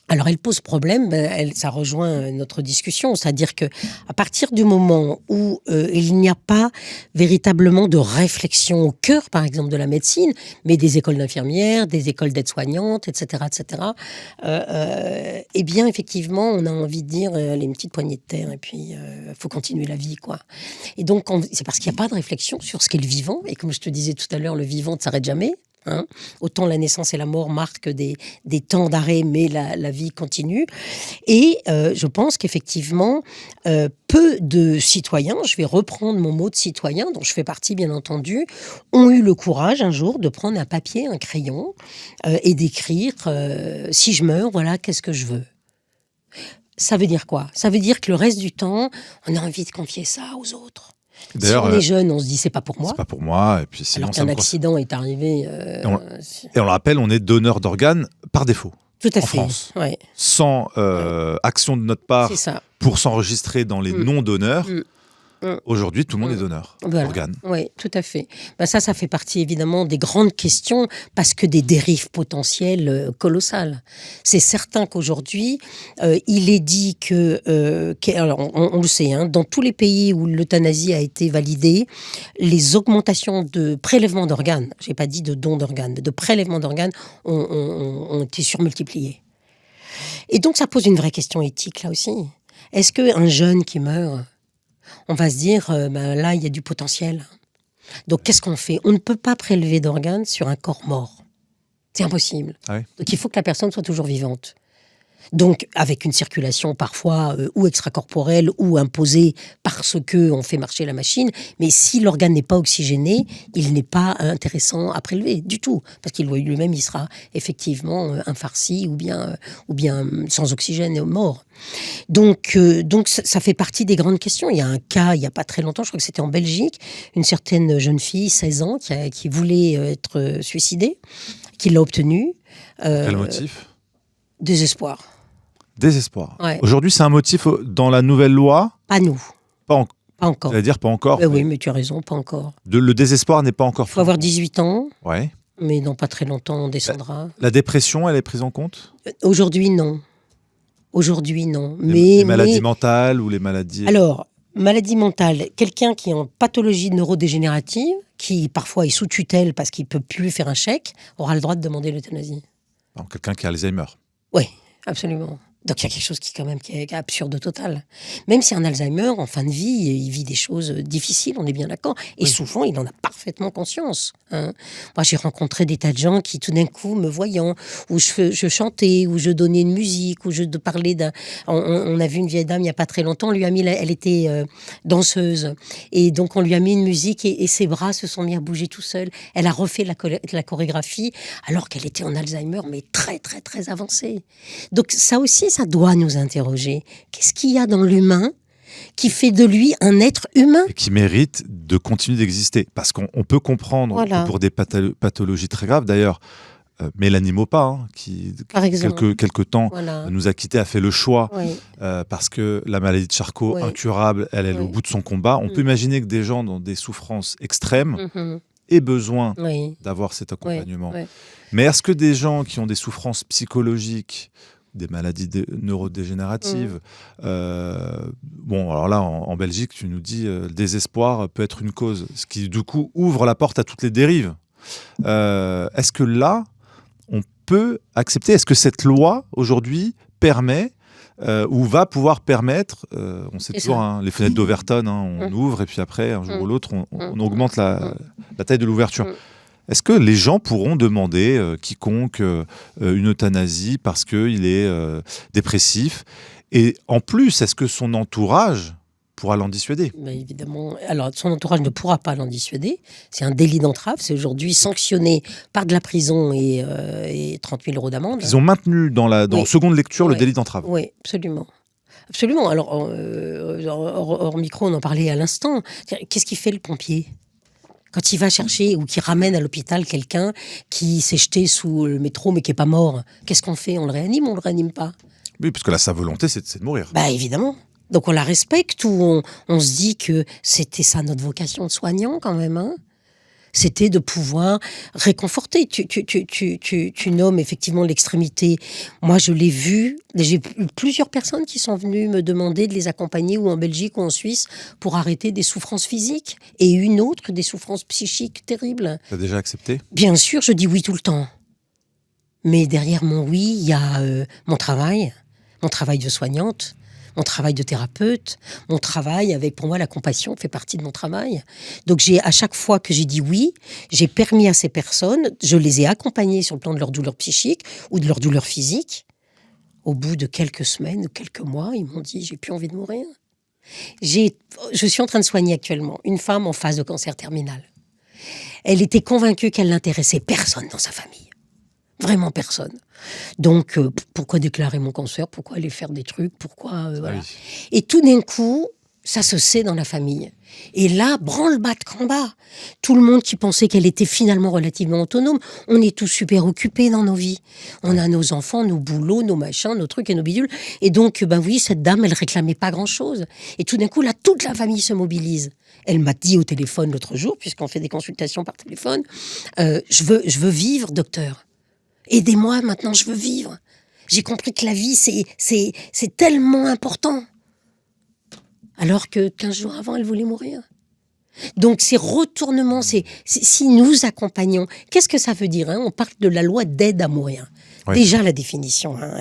Alors, elle pose problème, ça rejoint notre discussion, c'est-à-dire que à partir du moment où il n'y a pas véritablement de réflexion au cœur, par exemple, de la médecine, mais des écoles d'infirmières, des écoles d'aides-soignantes, etc., eh bien, effectivement, on a envie de dire les petites poignées de terre, et puis faut continuer la vie, quoi. Et donc, c'est parce qu'il n'y a pas de réflexion sur ce qu'est le vivant, et comme je te disais tout à l'heure, le vivant ne s'arrête jamais. Hein. Autant la naissance et la mort marquent des temps d'arrêt, mais la vie continue. Et je pense qu'effectivement, peu de citoyens, je vais reprendre mon mot de citoyen, dont je fais partie bien entendu, ont eu le courage un jour de prendre un papier, un crayon, et d'écrire si je meurs, voilà, qu'est-ce que je veux. Ça veut dire quoi? Ça veut dire que le reste du temps, on a envie de confier ça aux autres. Si on est jeune, on se dit c'est pas pour moi. C'est pas pour moi. Et puis sinon, alors qu'un accident est arrivé. Et on le rappelle, on est donneur d'organes par défaut. Tout à en fait. France. Ouais. Sans action de notre part pour s'enregistrer dans les non-donneurs. Aujourd'hui, tout le monde est donneur d'organes. Oui, tout à fait. Ça fait partie évidemment des grandes questions, parce que des dérives potentielles colossales. C'est certain qu'aujourd'hui, il est dit que, alors on le sait, hein, dans tous les pays où l'euthanasie a été validée, les augmentations de prélèvements d'organes, je n'ai pas dit de dons d'organes, de prélèvements d'organes ont été surmultipliés. Et donc ça pose une vraie question éthique là aussi. Est-ce qu'un jeune qui meurt, on va se dire, là, il y a du potentiel. Donc, qu'est-ce qu'on fait? On ne peut pas prélever d'organes sur un corps mort. C'est impossible. Ah oui. Donc, il faut que la personne soit toujours vivante. Donc, avec une circulation parfois ou extracorporelle ou imposée parce qu'on fait marcher la machine. Mais si l'organe n'est pas oxygéné, il n'est pas intéressant à prélever du tout. Parce qu'il lui-même, il sera effectivement infarci ou bien sans oxygène et mort. Donc ça fait partie des grandes questions. Il y a un cas, il n'y a pas très longtemps, je crois que c'était en Belgique, une certaine jeune fille, 16 ans, qui voulait être suicidée, qui l'a obtenue. Quel motif? Désespoir. Désespoir. Ouais. Aujourd'hui, c'est un motif dans la nouvelle loi? Pas nous. Pas encore. C'est-à-dire pas encore. Oui, mais tu as raison, pas encore. Le désespoir n'est pas encore. Il faut avoir 18 ans. Ouais. Mais dans pas très longtemps, on descendra. La dépression, elle est prise en compte? Aujourd'hui, non. Aujourd'hui, non. Les maladies mentales ou les maladies... Alors, maladie mentale, quelqu'un qui est en pathologie neurodégénérative, qui parfois est sous tutelle parce qu'il ne peut plus faire un chèque, aura le droit de demander l'euthanasie. Quelqu'un qui a Alzheimer? Oui, absolument. Donc il y a quelque chose qui est absurde total. Même si un Alzheimer, en fin de vie, il vit des choses difficiles, on est bien d'accord. Et souvent, il en a parfaitement conscience. Hein. Moi, j'ai rencontré des tas de gens qui, tout d'un coup, me voyant, où je chantais, où je donnais une musique, où je parlais d'un... On a vu une vieille dame il n'y a pas très longtemps, on lui a mis elle était danseuse. Et donc, on lui a mis une musique et ses bras se sont mis à bouger tout seuls. Elle a refait la chorégraphie alors qu'elle était en Alzheimer, mais très, très, très avancée. Donc ça aussi, ça doit nous interroger. Qu'est-ce qu'il y a dans l'humain qui fait de lui un être humain ? Et qui mérite de continuer d'exister. Parce qu'on peut comprendre que pour des pathologies très graves, d'ailleurs, Mélanie Maupin, qui quelque temps nous a quittés, a fait le choix, parce que la maladie de Charcot, incurable, elle est au bout de son combat. On peut imaginer que des gens dans des souffrances extrêmes aient besoin d'avoir cet accompagnement. Mais est-ce que des gens qui ont des souffrances psychologiques, des maladies neurodégénératives. Bon, alors là, en Belgique, tu nous dis le désespoir peut être une cause, ce qui, du coup, ouvre la porte à toutes les dérives. Est-ce que là, on peut accepter, est-ce que cette loi, aujourd'hui, permet ou va pouvoir permettre, on sait toujours, les fenêtres d'Overton, on ouvre et puis après, un jour ou l'autre, on augmente la taille de l'ouverture. Est-ce que les gens pourront demander, quiconque, une euthanasie parce qu'il est dépressif ? Et en plus, est-ce que son entourage pourra l'en dissuader ? Évidemment. Alors, son entourage ne pourra pas l'en dissuader. C'est un délit d'entrave. C'est aujourd'hui sanctionné par de la prison et 30 000 € d'amende. Ils ont maintenu dans seconde lecture le délit d'entrave. Oui, absolument. Absolument. Alors, hors micro, on en parlait à l'instant. Qu'est-ce qu'il fait le pompier ? Quand il va chercher ou qu'il ramène à l'hôpital quelqu'un qui s'est jeté sous le métro mais qui n'est pas mort, qu'est-ce qu'on fait ? On le réanime ou on ne le réanime pas ? Oui, parce que là, sa volonté, c'est de mourir. Évidemment. Donc on la respecte ou on se dit que c'était ça notre vocation de soignant quand même, hein ? C'était de pouvoir réconforter. Tu nommes effectivement l'extrémité. Moi, je l'ai vu. J'ai eu plusieurs personnes qui sont venues me demander de les accompagner ou en Belgique ou en Suisse pour arrêter des souffrances physiques et une autre des souffrances psychiques terribles. Tu as déjà accepté ? Bien sûr, je dis oui tout le temps. Mais derrière mon oui, il y a mon travail de soignante, mon travail de thérapeute, mon travail avec, pour moi, la compassion fait partie de mon travail. Donc, à chaque fois que j'ai dit oui, j'ai permis à ces personnes, je les ai accompagnées sur le plan de leur douleur psychique ou de leur douleur physique. Au bout de quelques semaines ou quelques mois, ils m'ont dit « j'ai plus envie de mourir ». Je suis en train de soigner actuellement une femme en phase de cancer terminal. Elle était convaincue qu'elle n'intéressait personne dans sa famille. Vraiment personne. Donc, pourquoi déclarer mon cancer ? Pourquoi aller faire des trucs ? Pourquoi voilà. Oui. Et tout d'un coup, ça se sait dans la famille. Et là, branle-bas de combat. Tout le monde qui pensait qu'elle était finalement relativement autonome. On est tous super occupés dans nos vies. On a nos enfants, nos boulots, nos machins, nos trucs et nos bidules. Et donc, oui, cette dame, elle réclamait pas grand-chose. Et tout d'un coup, là, toute la famille se mobilise. Elle m'a dit au téléphone l'autre jour, puisqu'on fait des consultations par téléphone, je veux vivre, docteur. Aidez-moi, maintenant je veux vivre. J'ai compris que la vie, c'est tellement important. Alors que 15 jours avant, elle voulait mourir. Donc ces retournements, si nous accompagnons, qu'est-ce que ça veut dire, hein ? On parle de la loi d'aide à mourir. Oui. Déjà la définition, hein,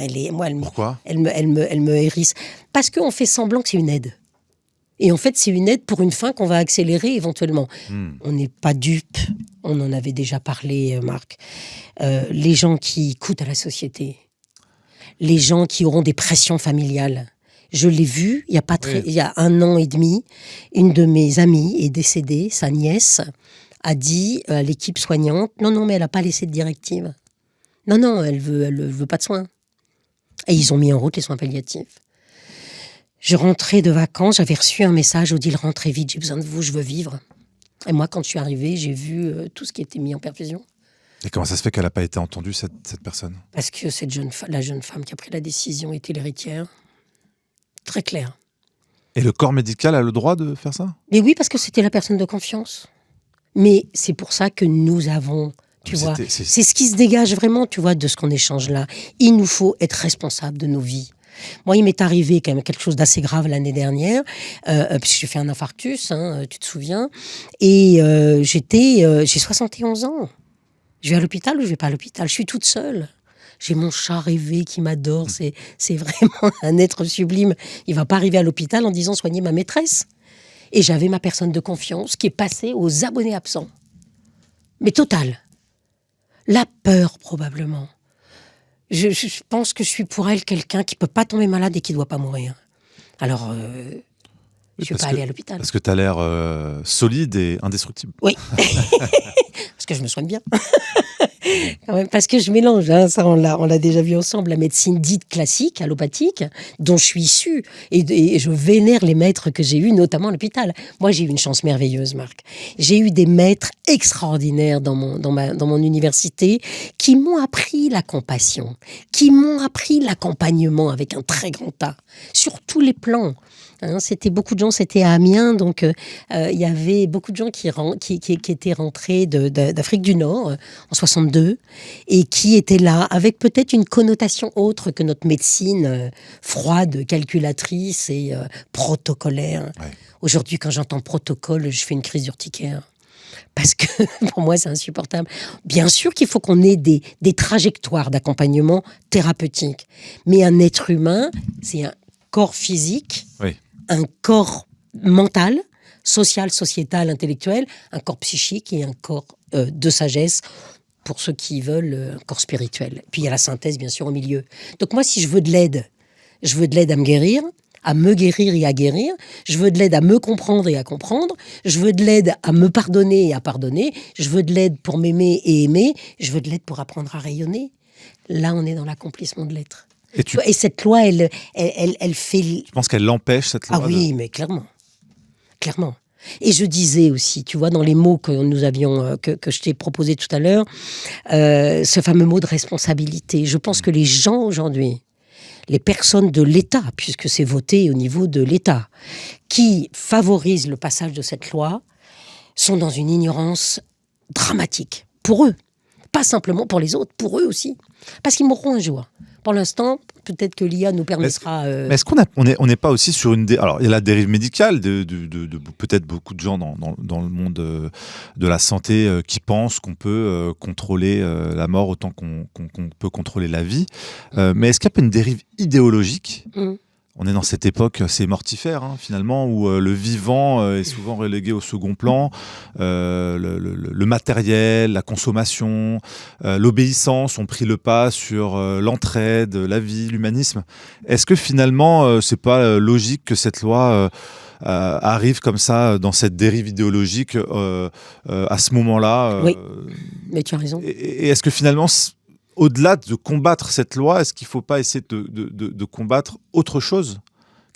Pourquoi ? Elle me hérisse. Parce qu'on fait semblant que c'est une aide. Et en fait, c'est une aide pour une fin qu'on va accélérer éventuellement. On n'est pas dupes. On en avait déjà parlé, Marc. Les gens qui coûtent à la société, les gens qui auront des pressions familiales. Je l'ai vu, il y a 1 an et demi, une de mes amies est décédée, sa nièce a dit à l'équipe soignante, non, mais elle n'a pas laissé de directive. Non, elle veut pas de soins. Et ils ont mis en route les soins palliatifs. Je rentrais de vacances, j'avais reçu un message, Odile, rentrez vite, j'ai besoin de vous, je veux vivre. Et moi, quand je suis arrivée, j'ai vu tout ce qui était mis en perfusion. Et comment ça se fait qu'elle n'a pas été entendue, cette personne ? Parce que la jeune femme qui a pris la décision était l'héritière. Très clair. Et le corps médical a le droit de faire ça ? Mais oui, parce que c'était la personne de confiance. Mais c'est pour ça que nous avons... Tu vois, c'est ce qui se dégage vraiment, tu vois, de ce qu'on échange là. Il nous faut être responsable de nos vies. Moi, il m'est arrivé quand même quelque chose d'assez grave l'année dernière, puisque j'ai fait un infarctus, hein, tu te souviens, et j'ai 71 ans. Je vais à l'hôpital ou je vais pas à l'hôpital ? Je suis toute seule. J'ai mon chat rêvé qui m'adore. C'est vraiment un être sublime. Il va pas arriver à l'hôpital en disant soignez ma maîtresse. Et j'avais ma personne de confiance qui est passée aux abonnés absents. Mais total. La peur, probablement. Je pense que je suis pour elle quelqu'un qui peut pas tomber malade et qui doit pas mourir. Alors, je suis pas allée à l'hôpital. Parce que tu as l'air solide et indestructible. Oui. Parce que je me soigne bien. Quand même, parce que je mélange, hein, ça on l'a déjà vu ensemble, la médecine dite classique, allopathique, dont je suis issue, et je vénère les maîtres que j'ai eus, notamment à l'hôpital. Moi, j'ai eu une chance merveilleuse, Marc. J'ai eu des maîtres extraordinaires dans mon université qui m'ont appris la compassion, qui m'ont appris l'accompagnement avec un très grand A, sur tous les plans. Hein, beaucoup de gens, c'était à Amiens, donc il y avait beaucoup de gens qui étaient rentrés d'Afrique du Nord en 62 et qui étaient là avec peut-être une connotation autre que notre médecine froide, calculatrice et protocolaire. Ouais. Aujourd'hui, quand j'entends protocole, je fais une crise urticaire. Parce que pour moi, c'est insupportable. Bien sûr qu'il faut qu'on ait des trajectoires d'accompagnement thérapeutique. Mais un être humain, c'est un corps physique, oui. Un corps mental, social, sociétal, intellectuel, un corps psychique et un corps de sagesse, pour ceux qui veulent, un corps spirituel. Puis il y a la synthèse, bien sûr, au milieu. Donc moi, si je veux de l'aide à me guérir et à guérir. Je veux de l'aide à me comprendre et à comprendre. Je veux de l'aide à me pardonner et à pardonner. Je veux de l'aide pour m'aimer et aimer. Je veux de l'aide pour apprendre à rayonner. Là, on est dans l'accomplissement de l'être. Et cette loi, elle fait... Je pense qu'elle l'empêche, cette loi. Ah oui, mais clairement. Clairement. Et je disais aussi, tu vois, dans les mots que nous avions, que je t'ai proposé tout à l'heure, ce fameux mot de responsabilité. Je pense que les gens aujourd'hui, les personnes de l'État, puisque c'est voté au niveau de l'État, qui favorisent le passage de cette loi, sont dans une ignorance dramatique. Pour eux. Pas simplement pour les autres, pour eux aussi. Parce qu'ils mourront un jour. Pour l'instant, peut-être que l'IA nous permettra... Mais est-ce qu'on n'est pas aussi sur une... Alors, il y a la dérive médicale de peut-être beaucoup de gens dans le monde de la santé qui pensent qu'on peut contrôler la mort autant qu'on peut contrôler la vie. Mais est-ce qu'il n'y a pas une dérive idéologique ? On est dans cette époque assez mortifère, hein, finalement, où le vivant est souvent relégué au second plan, le matériel, la consommation, l'obéissance ont pris le pas sur l'entraide, la vie, l'humanisme. Est-ce que finalement, c'est pas logique que cette loi arrive comme ça dans cette dérive idéologique à ce moment-là Oui, mais tu as raison. Et est-ce que finalement... Au-delà de combattre cette loi, est-ce qu'il ne faut pas essayer de combattre autre chose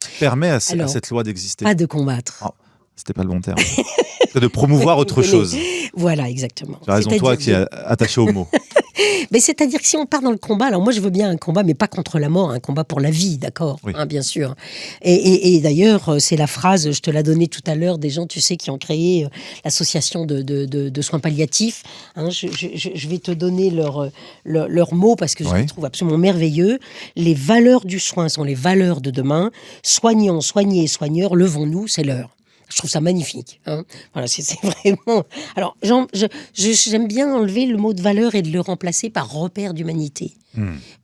qui permet à cette loi d'exister ? Pas de combattre. Oh, c'était pas le bon terme. C'est de promouvoir autre chose. Voilà, exactement. Tu as raison, toi qui es attaché au mot. Mais c'est-à-dire que si on part dans le combat, alors moi je veux bien un combat, mais pas contre la mort, un combat pour la vie, d'accord, oui. Hein, bien sûr. Et d'ailleurs, c'est la phrase, je te l'ai donnée tout à l'heure, des gens, tu sais, qui ont créé l'association de soins palliatifs. Hein, je vais te donner leurs mots parce que je les trouve absolument merveilleux. Les valeurs du soin sont les valeurs de demain. Soignants, soignés et soigneurs, levons-nous, c'est l'heure. Je trouve ça magnifique. Hein. Voilà, c'est vraiment... Alors, j'aime bien enlever le mot de valeur et de le remplacer par repère d'humanité.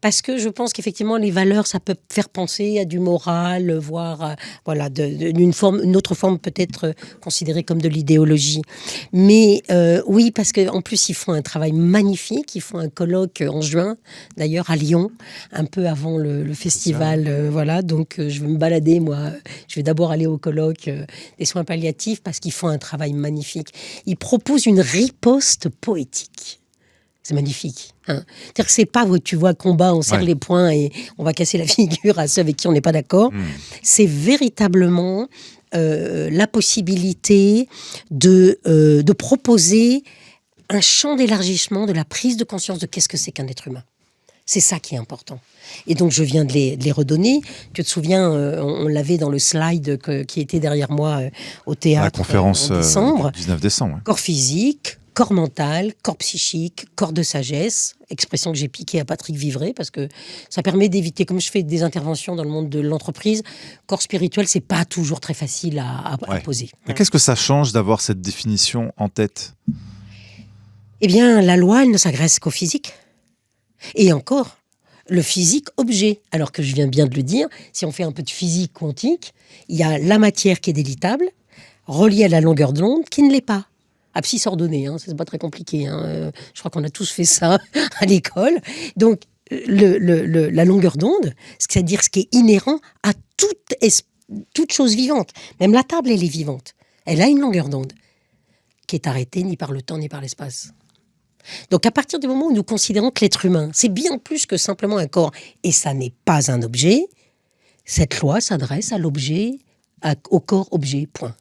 Parce que je pense qu'effectivement, les valeurs, ça peut faire penser à du moral, voire voilà, une autre forme peut-être considérée comme de l'idéologie. Mais oui, parce qu'en plus, ils font un travail magnifique. Ils font un colloque en juin, d'ailleurs, à Lyon, un peu avant le festival. Voilà, donc je vais me balader, moi. Je vais d'abord aller au colloque des soins palliatifs parce qu'ils font un travail magnifique. Ils proposent une riposte poétique. C'est magnifique. Hein. C'est-à-dire que c'est pas, tu vois, combat, on serre les poings et on va casser la figure à ceux avec qui on n'est pas d'accord. C'est véritablement la possibilité de proposer un champ d'élargissement de la prise de conscience de qu'est-ce que c'est qu'un être humain. C'est ça qui est important. Et donc, je viens de les redonner. Tu te souviens, on l'avait dans le slide qui était derrière moi au théâtre. La conférence en décembre. 19 décembre. Ouais. Corps physique, corps mental, corps psychique, corps de sagesse, expression que j'ai piquée à Patrick Vivray, parce que ça permet d'éviter, comme je fais des interventions dans le monde de l'entreprise, corps spirituel, c'est pas toujours très facile à poser. Mais qu'est-ce que ça change d'avoir cette définition en tête ? Eh bien, la loi, elle ne s'agresse qu'au physique. Et encore, le physique objet. Alors que je viens bien de le dire, si on fait un peu de physique quantique, il y a la matière qui est délitable, reliée à la longueur d'onde, qui ne l'est pas. Abscisse ordonnée, c'est pas très compliqué. Je crois qu'on a tous fait ça à l'école. Donc, la longueur d'onde, c'est-à-dire ce qui est inhérent à toute chose vivante. Même la table, elle est vivante. Elle a une longueur d'onde qui est arrêtée ni par le temps ni par l'espace. Donc à partir du moment où nous considérons que l'être humain, c'est bien plus que simplement un corps, et ça n'est pas un objet, cette loi s'adresse à l'objet, au corps-objet, point.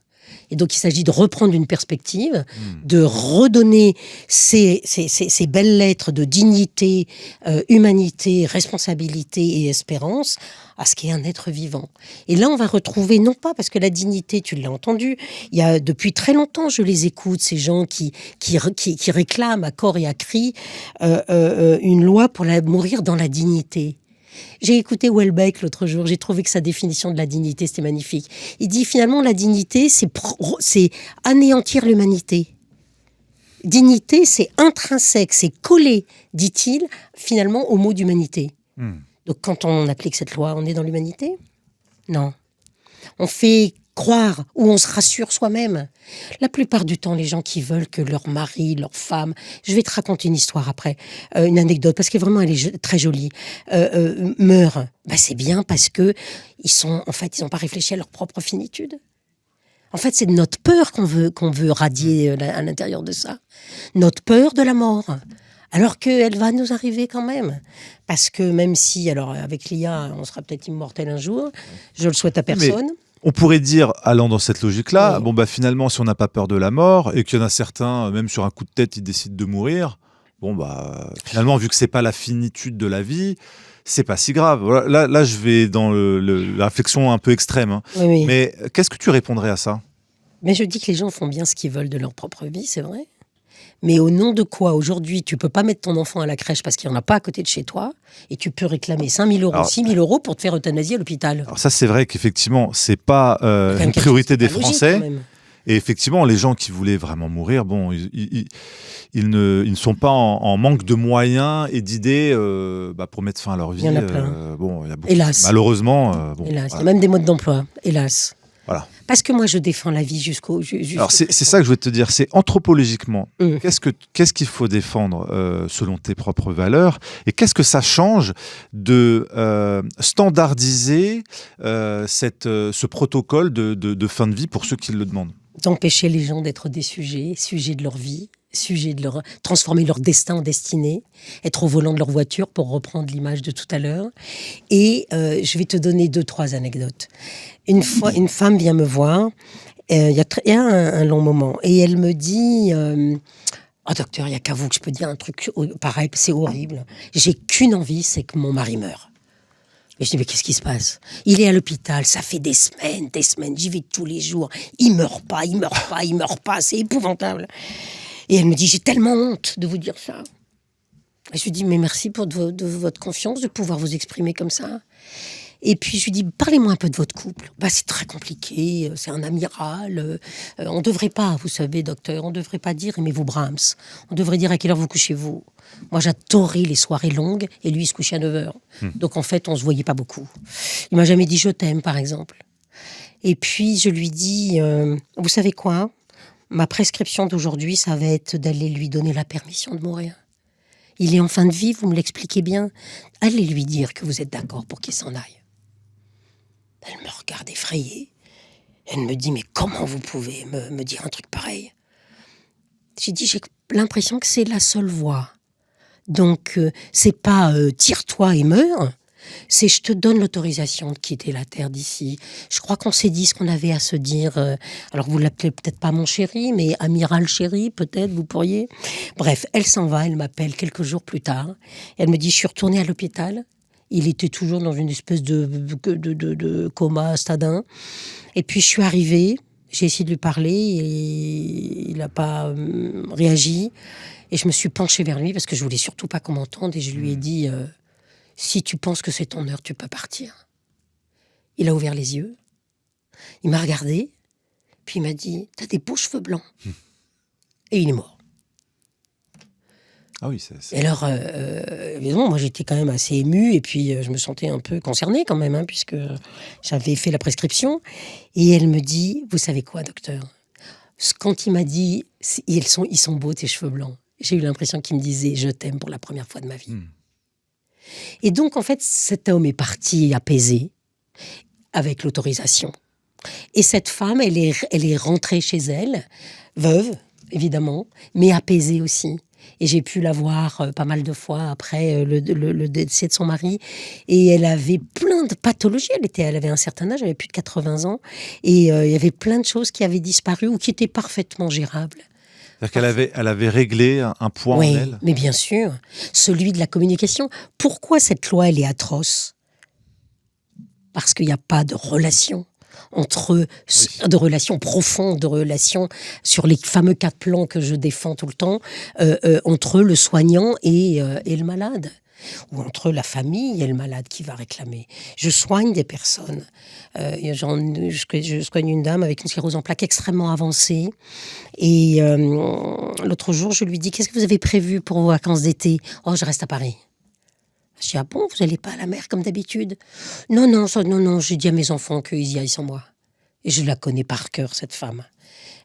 Et donc il s'agit de reprendre une perspective, de redonner ces belles lettres de dignité, humanité, responsabilité et espérance à ce qui est un être vivant. Et là on va retrouver, non pas parce que la dignité, tu l'as entendu, il y a depuis très longtemps, je les écoute, ces gens qui réclament à corps et à cri une loi pour mourir dans la dignité. J'ai écouté Houellebecq l'autre jour, j'ai trouvé que sa définition de la dignité, c'était magnifique. Il dit finalement la dignité, c'est anéantir l'humanité. Dignité, c'est intrinsèque, c'est collé, dit-il, finalement au mot d'humanité. Donc quand on applique cette loi, on est dans l'humanité ? Non. On fait croire ou on se rassure soi-même. La plupart du temps, les gens qui veulent que leur mari, leur femme... Je vais te raconter une histoire après, une anecdote, parce que vraiment, elle est très jolie. Meurent. C'est bien parce que ils n'ont pas réfléchi à leur propre finitude. En fait, c'est notre peur qu'on veut radier à l'intérieur de ça. Notre peur de la mort. Alors qu'elle va nous arriver quand même. Parce que même si, alors avec l'IA, on sera peut-être immortel un jour, je le souhaite à personne. On pourrait dire, allant dans cette logique-là, Oui. Finalement, si on n'a pas peur de la mort, et qu'il y en a certains, même sur un coup de tête, ils décident de mourir, finalement, vu que c'est pas la finitude de la vie, c'est pas si grave. Voilà, là, je vais dans la réflexion un peu extrême. Oui. Mais qu'est-ce que tu répondrais à ça ? Mais je dis que les gens font bien ce qu'ils veulent de leur propre vie, c'est vrai. Mais au nom de quoi, aujourd'hui, tu peux pas mettre ton enfant à la crèche parce qu'il n'y en a pas à côté de chez toi, et tu peux réclamer 5 000 euros, 6 000 euros pour te faire euthanasier à l'hôpital. Alors ça, c'est vrai qu'effectivement, c'est pas une priorité des Français. Et effectivement, les gens qui voulaient vraiment mourir, ils ne sont pas en manque de moyens et d'idées pour mettre fin à leur vie. Il y en a plein. Il y a beaucoup, hélas. Malheureusement. Hélas. Il y a même des modes d'emploi, hélas. Voilà. Parce que moi, je défends la vie jusqu'au... Alors, c'est ça que je voulais te dire. C'est anthropologiquement, qu'est-ce qu'il faut défendre selon tes propres valeurs ? Et qu'est-ce que ça change de standardiser ce protocole de fin de vie pour ceux qui le demandent ? D'empêcher les gens d'être des sujets de leur vie, transformer leur destin en destinée, être au volant de leur voiture, pour reprendre l'image de tout à l'heure. Et je vais te donner 2-3 anecdotes. Une fois, une femme vient me voir, il y a un long moment, et elle me dit « docteur, il n'y a qu'à vous que je peux dire un truc pareil, c'est horrible. J'ai qu'une envie, c'est que mon mari meure. » Et je dis, mais qu'est-ce qui se passe ? Il est à l'hôpital, ça fait des semaines, j'y vais tous les jours. Il meurt pas, c'est épouvantable. Et elle me dit, j'ai tellement honte de vous dire ça. Et je lui dis, mais merci de votre confiance, de pouvoir vous exprimer comme ça. Et puis je lui dis, parlez-moi un peu de votre couple. C'est très compliqué, c'est un amiral. On ne devrait pas, vous savez, docteur, on ne devrait pas dire aimez-vous Brahms. On devrait dire à quelle heure vous couchez-vous. Moi, j'adorais les soirées longues et lui, il se couchait à 9h. Donc en fait, on ne se voyait pas beaucoup. Il m'a jamais dit je t'aime, par exemple. Et puis je lui dis, vous savez quoi ? Ma prescription d'aujourd'hui, ça va être d'aller lui donner la permission de mourir. Il est en fin de vie, vous me l'expliquez bien. Allez lui dire que vous êtes d'accord pour qu'il s'en aille. Elle me regarde effrayée. Elle me dit, mais comment vous pouvez me dire un truc pareil ? J'ai dit, j'ai l'impression que c'est la seule voie. Donc, c'est pas tire-toi et meurs, c'est je te donne l'autorisation de quitter la terre d'ici. Je crois qu'on s'est dit ce qu'on avait à se dire. Alors, vous l'appelez peut-être pas mon chéri, mais amiral chéri, peut-être, vous pourriez. Bref, elle s'en va, elle m'appelle quelques jours plus tard. Elle me dit, je suis retournée à l'hôpital. Il était toujours dans une espèce de coma stade 1. Et puis, je suis arrivée, j'ai essayé de lui parler, et il n'a pas réagi. Et je me suis penchée vers lui parce que je voulais surtout pas qu'on m'entende. Et je lui ai dit, si tu penses que c'est ton heure, tu peux partir. Il a ouvert les yeux. Il m'a regardé. Puis il m'a dit, t'as des beaux cheveux blancs. Et il est mort. Ah oui, Et alors, évidemment, moi j'étais quand même assez émue et puis je me sentais un peu concernée quand même, hein, puisque j'avais fait la prescription. Et elle me dit, vous savez quoi, docteur? Quand il m'a dit, ils sont beaux tes cheveux blancs, j'ai eu l'impression qu'il me disait, je t'aime pour la première fois de ma vie. Et donc, en fait, cet homme est parti apaisé, avec l'autorisation. Et cette femme, elle est rentrée chez elle, veuve, évidemment, mais apaisée aussi. Et j'ai pu la voir pas mal de fois après le décès de son mari. Et elle avait plein de pathologies. Elle avait un certain âge, elle avait plus de 80 ans. Et il y avait plein de choses qui avaient disparu ou qui étaient parfaitement gérables. C'est-à-dire elle avait réglé un point Oui, en elle. mais bien sûr. Celui de la communication. Pourquoi cette loi, elle est atroce? Parce qu'il n'y a pas de relation de relations profondes, de relations sur les fameux 4 plans que je défends tout le temps, entre le soignant et le malade, ou entre la famille et le malade qui va réclamer. Je soigne des personnes. Je soigne une dame avec une sclérose en plaques extrêmement avancée. Et l'autre jour, je lui dis, qu'est-ce que vous avez prévu pour vos vacances d'été? Oh, je reste à Paris. Je dis, ah bon, vous n'allez pas à la mer comme d'habitude? Non, j'ai dit à mes enfants qu'ils y aillent sans moi. Et je la connais par cœur, cette femme.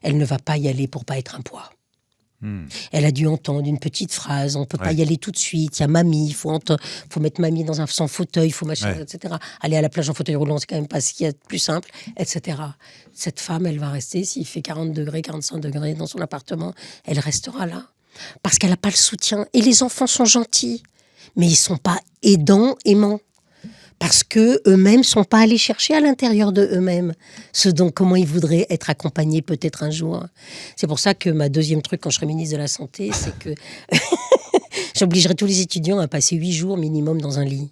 Elle ne va pas y aller pour pas être un poids. Elle a dû entendre une petite phrase, on ne peut pas y aller tout de suite, il y a mamie, il faut mettre mamie dans son fauteuil, il faut machin, etc. Aller à la plage en fauteuil roulant, c'est quand même pas ce qu'il y a de plus simple, etc. Cette femme, elle va rester, s'il fait 40 degrés, 45 degrés dans son appartement, elle restera là. Parce qu'elle n'a pas le soutien. Et les enfants sont gentils, mais ils ne sont pas aimants. Parce qu'eux-mêmes ne sont pas allés chercher à l'intérieur de eux-mêmes comment ils voudraient être accompagnés peut-être un jour. C'est pour ça que ma deuxième truc quand je serai ministre de la Santé, c'est que j'obligerai tous les étudiants à passer 8 jours minimum dans un lit.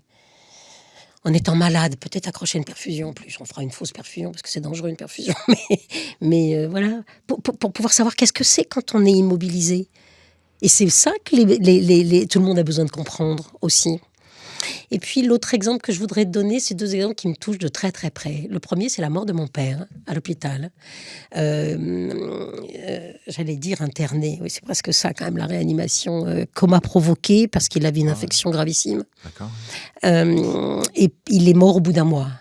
En étant malade, peut-être accrocher une perfusion en plus. On fera une fausse perfusion parce que c'est dangereux une perfusion. Mais voilà, pour pouvoir savoir qu'est-ce que c'est quand on est immobilisé. Et c'est ça que tout le monde a besoin de comprendre aussi. Et puis l'autre exemple que je voudrais te donner, c'est 2 exemples qui me touchent de très très près. Le premier, c'est la mort de mon père à l'hôpital. J'allais dire interné, oui, c'est presque ça quand même, la réanimation, coma provoqué parce qu'il avait une infection gravissime. D'accord. Et il est mort au bout d'1 mois.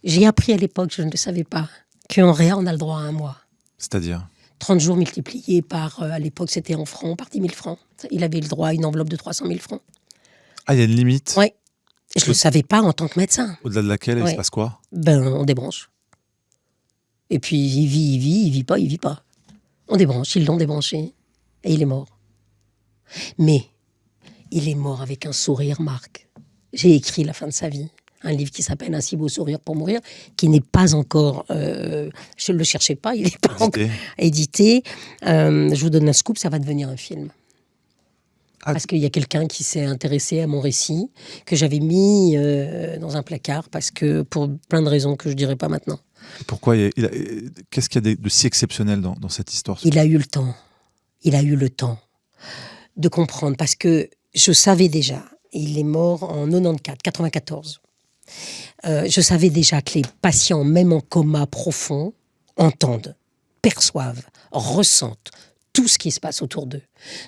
J'ai appris à l'époque, je ne le savais pas, qu'en réa, on a le droit à 1 mois. C'est-à-dire 30 jours multipliés par, à l'époque c'était en francs, par 10 000 francs. Il avait le droit à une enveloppe de 300 000 francs. Ah, il y a une limite? Oui. Je ne le savais pas en tant que médecin. Au-delà de laquelle, il se passe quoi? On débranche. Et puis, il vit pas. On débranche, ils l'ont débranché. Et il est mort. Mais, il est mort avec un sourire, Marc. J'ai écrit la fin de sa vie. Un livre qui s'appelle « Un si beau sourire pour mourir », qui n'est pas encore... je ne le cherchais pas, il n'est pas encore édité. Je vous donne un scoop, ça va devenir un film. Parce qu'il y a quelqu'un qui s'est intéressé à mon récit, que j'avais mis dans un placard, parce que pour plein de raisons que je ne dirai pas maintenant. Pourquoi qu'est-ce qu'il y a de si exceptionnel dans cette histoire? Il a eu le temps. Il a eu le temps de comprendre, parce que je savais déjà, il est mort en 94. Je savais déjà que les patients, même en coma profond, entendent, perçoivent, ressentent tout ce qui se passe autour d'eux.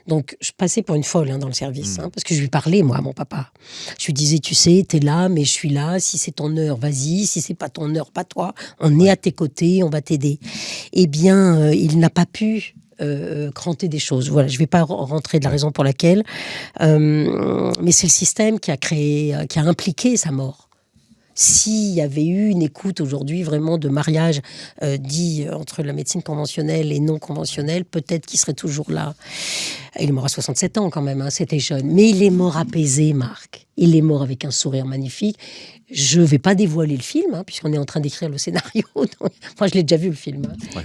Donc, je passais pour une folle dans le service, parce que je lui parlais, moi, à mon papa. Je lui disais, tu sais, t'es là, mais je suis là. Si c'est ton heure, vas-y. Si c'est pas ton heure, pas toi. On est à tes côtés, on va t'aider. Eh bien, il n'a pas pu cranter des choses. Voilà, je vais pas rentrer de la raison pour laquelle. Mais c'est le système qui a impliqué sa mort. S'il y avait eu une écoute aujourd'hui vraiment de mariage dit entre la médecine conventionnelle et non conventionnelle, peut-être qu'il serait toujours là. Il est mort à 67 ans quand même, c'était jeune. Mais il est mort apaisé, Marc. Il est mort avec un sourire magnifique. Je ne vais pas dévoiler le film, puisqu'on est en train d'écrire le scénario. Moi, je l'ai déjà vu, le film.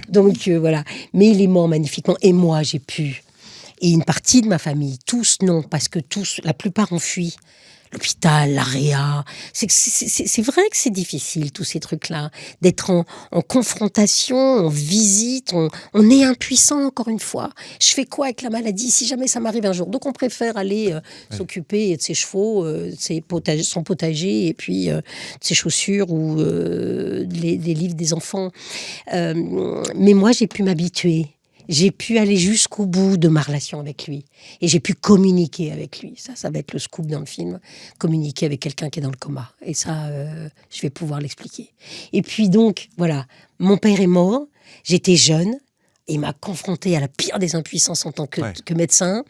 Donc, voilà. Mais il est mort magnifiquement. Et moi, j'ai pu. Et une partie de ma famille, tous non, parce que la plupart ont fui. L'hôpital, la réa. C'est vrai que c'est difficile, tous ces trucs-là, d'être en confrontation, en visite. On est impuissant, encore une fois. Je fais quoi avec la maladie si jamais ça m'arrive un jour? Donc on préfère aller s'occuper de ses chevaux, son potager, et puis de ses chaussures ou des livres des enfants. Mais moi, j'ai pu m'habituer. j'ai pu aller jusqu'au bout de ma relation avec lui. Et j'ai pu communiquer avec lui. Ça va être le scoop dans le film. Communiquer avec quelqu'un qui est dans le coma. Et ça, je vais pouvoir l'expliquer. Et puis donc, voilà, mon père est mort. J'étais jeune. Il m'a confrontée à la pire des impuissances en tant que médecin.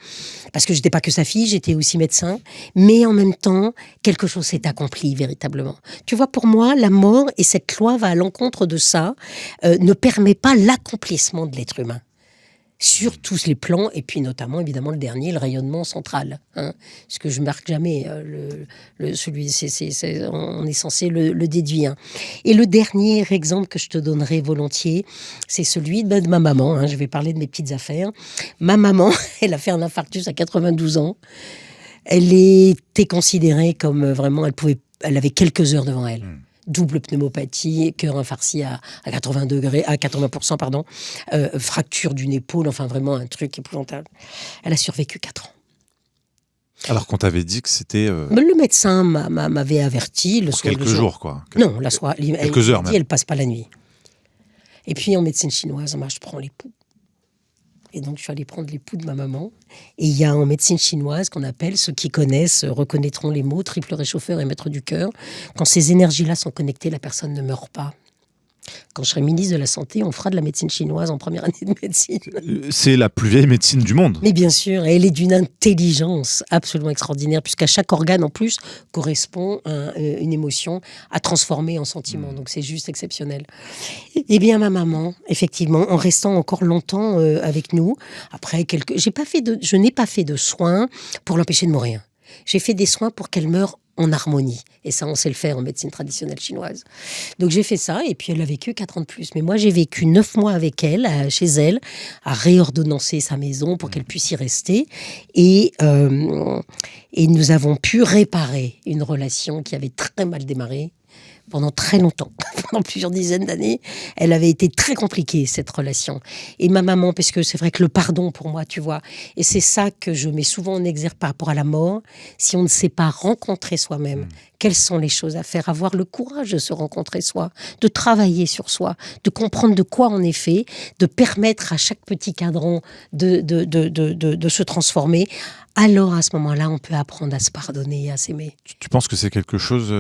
Parce que je n'étais pas que sa fille, j'étais aussi médecin. Mais en même temps, quelque chose s'est accompli véritablement. Tu vois, pour moi, la mort, et cette loi va à l'encontre de ça, ne permet pas l'accomplissement de l'être humain. Sur tous les plans, et puis notamment, évidemment, le dernier, le rayonnement central. Ce que je ne marque jamais, on est censé le déduire. Et le dernier exemple que je te donnerai volontiers, c'est celui de ma maman. Je vais parler de mes petites affaires. Ma maman, elle a fait un infarctus à 92 ans. Elle était considérée comme vraiment, elle avait quelques heures devant elle. Double pneumopathie, cœur infarci à 80%, pardon, fracture d'une épaule, enfin vraiment un truc épouvantable. Elle a survécu 4 ans. Alors qu'on t'avait dit que c'était... Le médecin m'avait averti. Le soir, quelques jours, quoi. Non, la soirée. Quelques heures, même. Elle passe pas la nuit. Et puis en médecine chinoise, moi, je prends les pouls. Et donc, je suis allée prendre les pouls de ma maman. Et il y a en médecine chinoise qu'on appelle, ceux qui connaissent reconnaîtront les mots, triple réchauffeur et maître du cœur. Quand ces énergies-là sont connectées, la personne ne meurt pas. Quand je serai ministre de la Santé, on fera de la médecine chinoise en première année de médecine. C'est la plus vieille médecine du monde. Mais bien sûr, et elle est d'une intelligence absolument extraordinaire, puisqu'à chaque organe, en plus, correspond une émotion à transformer en sentiment. Donc c'est juste exceptionnel. Eh bien, ma maman, effectivement, en restant encore longtemps avec nous, après je n'ai pas fait de soins pour l'empêcher de mourir. J'ai fait des soins pour qu'elle meure en harmonie. Et ça, on sait le faire en médecine traditionnelle chinoise. Donc j'ai fait ça, et puis elle a vécu 4 ans de plus. Mais moi, j'ai vécu 9 mois avec elle, chez elle, à réordonnancer sa maison pour qu'elle puisse y rester. Et nous avons pu réparer une relation qui avait très mal démarré pendant très longtemps, pendant plusieurs dizaines d'années. Elle avait été très compliquée, cette relation. Et ma maman, parce que c'est vrai que le pardon pour moi, tu vois, et c'est ça que je mets souvent en exergue par rapport à la mort, si on ne sait pas rencontrer soi-même, quelles sont les choses à faire, avoir le courage de se rencontrer soi, de travailler sur soi, de comprendre de quoi on est fait, de permettre à chaque petit cadran de se transformer. Alors, à ce moment-là, on peut apprendre à se pardonner et à s'aimer. Tu penses que c'est quelque chose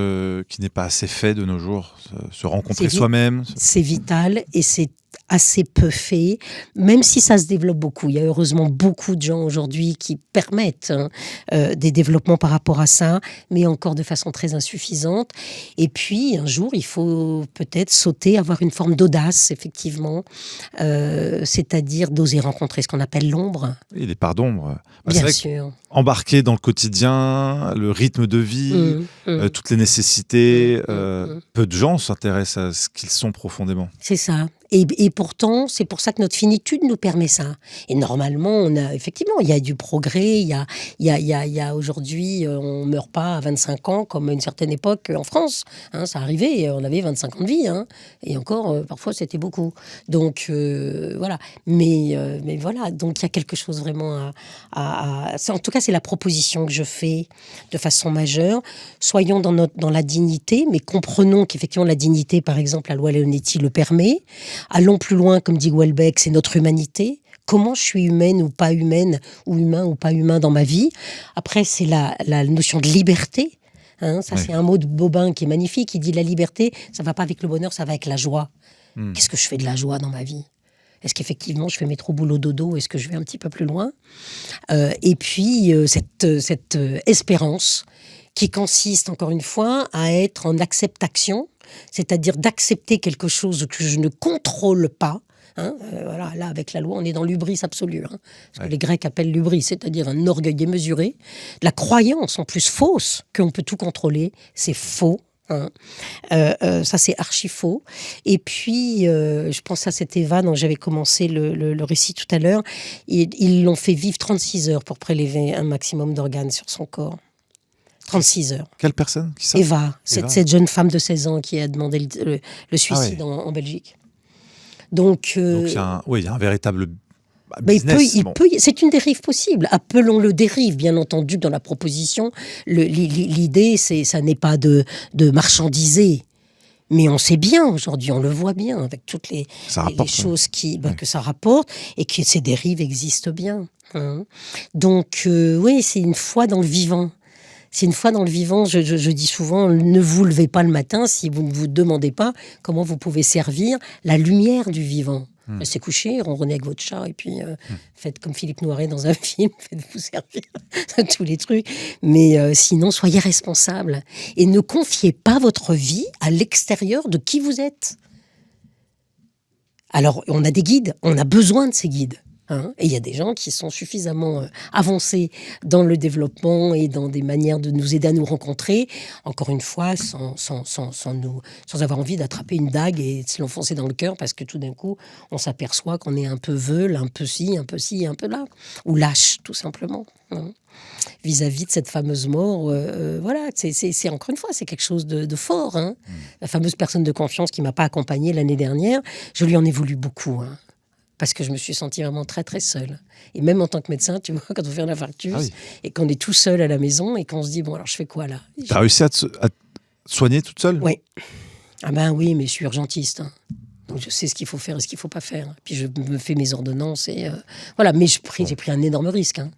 qui n'est pas assez fait de nos jours, se rencontrer soi-même? C'est vital et c'est assez peu fait, même si ça se développe beaucoup. Il y a heureusement beaucoup de gens aujourd'hui qui permettent des développements par rapport à ça, mais encore de façon très insuffisante. Et puis, un jour, il faut peut-être sauter, avoir une forme d'audace, effectivement, c'est-à-dire d'oser rencontrer ce qu'on appelle l'ombre. Et les parts d'ombre. Bien sûr. Embarquer dans le quotidien, le rythme de vie, toutes les nécessités, peu de gens s'intéressent à ce qu'ils sont profondément. C'est ça. Et pourtant, c'est pour ça que notre finitude nous permet ça. Et normalement, effectivement, il y a du progrès. Il y a aujourd'hui, on ne meurt pas à 25 ans comme à une certaine époque en France. Ça arrivait, on avait 25 ans de vie. Et encore, parfois, c'était beaucoup. Donc, voilà. Mais voilà, donc il y a quelque chose vraiment en tout cas, c'est la proposition que je fais de façon majeure. Soyons dans la dignité, mais comprenons qu'effectivement, la dignité, par exemple, la loi Leonetti le permet. Allons plus loin, comme dit Houellebecq, c'est notre humanité. Comment je suis humaine ou pas humaine, ou humain ou pas humain dans ma vie. Après, c'est la notion de liberté. C'est un mot de Bobin qui est magnifique. Il dit la liberté, ça ne va pas avec le bonheur, ça va avec la joie. Qu'est-ce que je fais de la joie dans ma vie ? Est-ce qu'effectivement, je fais métro, boulot, dodo ? Est-ce que je vais un petit peu plus loin ? Et puis, cette espérance qui consiste, encore une fois, à être en acceptation, c'est-à-dire d'accepter quelque chose que je ne contrôle pas. Voilà, là, avec la loi, on est dans l'hubris absolu. Ce que les Grecs appellent l'hubris, c'est-à-dire un orgueil démesuré. La croyance, en plus, fausse, qu'on peut tout contrôler, c'est faux. Ça, c'est archi faux. Et puis, je pense à cet Eva dont j'avais commencé le récit tout à l'heure. Ils l'ont fait vivre 36 heures pour prélever un maximum d'organes sur son corps. 36 heures. Quelle personne qui ça ? Eva, cette jeune femme de 16 ans qui a demandé le suicide en Belgique. Donc il y a un véritable business. C'est une dérive possible. Appelons-le dérive, bien entendu, dans la proposition. L'idée, ça n'est pas de marchandiser, Mais on sait bien aujourd'hui, on le voit bien avec toutes les choses que ça rapporte et que ces dérives existent bien. Hein. Donc oui, c'est une foi dans le vivant. C'est une foi dans le vivant. Je dis souvent, ne vous levez pas le matin si vous ne vous demandez pas comment vous pouvez servir la lumière du vivant. Restez couché, ronronnez avec votre chat et puis faites comme Philippe Noiret dans un film, faites-vous servir tous les trucs. Mais sinon, soyez responsables et ne confiez pas votre vie à l'extérieur de qui vous êtes. Alors, on a des guides, on a besoin de ces guides. Hein, et il y a des gens qui sont suffisamment avancés dans le développement et dans des manières de nous aider à nous rencontrer, encore une fois, sans avoir envie d'attraper une dague et de se l'enfoncer dans le cœur, parce que tout d'un coup, on s'aperçoit qu'on est un peu veule, un peu ci, un peu là, ou lâche, tout simplement. Hein. Vis-à-vis de cette fameuse mort, voilà, c'est encore une fois, c'est quelque chose de fort. Hein. La fameuse personne de confiance qui ne m'a pas accompagnée l'année dernière, je lui en ai voulu beaucoup, hein. Parce que je me suis sentie vraiment très, très seule. Et même en tant que médecin, tu vois, quand on fait un infarctus et qu'on est tout seul à la maison et qu'on se dit, bon, alors je fais quoi là ? T'as réussi à te soigner toute seule ? Oui. Ah ben oui, mais je suis urgentiste. Hein. Donc je sais ce qu'il faut faire et ce qu'il ne faut pas faire. Puis je me fais mes ordonnances et voilà. Mais j'ai pris un énorme risque. Hein.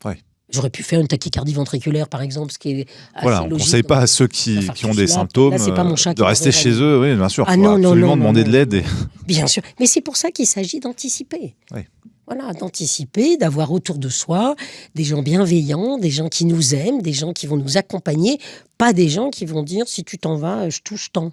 Ouais. J'aurais pu faire une tachycardie ventriculaire, par exemple, ce qui est assez voilà, on ne conseille pas à ceux qui ont des symptômes là, c'est pas mon chat de rester chez eux. Oui, bien sûr. Ah Il faut absolument demander non. de l'aide. Bien sûr. Mais c'est pour ça qu'il s'agit d'anticiper. Oui. Voilà, d'anticiper, d'avoir autour de soi des gens bienveillants, des gens qui nous aiment, des gens qui vont nous accompagner, pas des gens qui vont dire « si tu t'en vas, je touche tant ».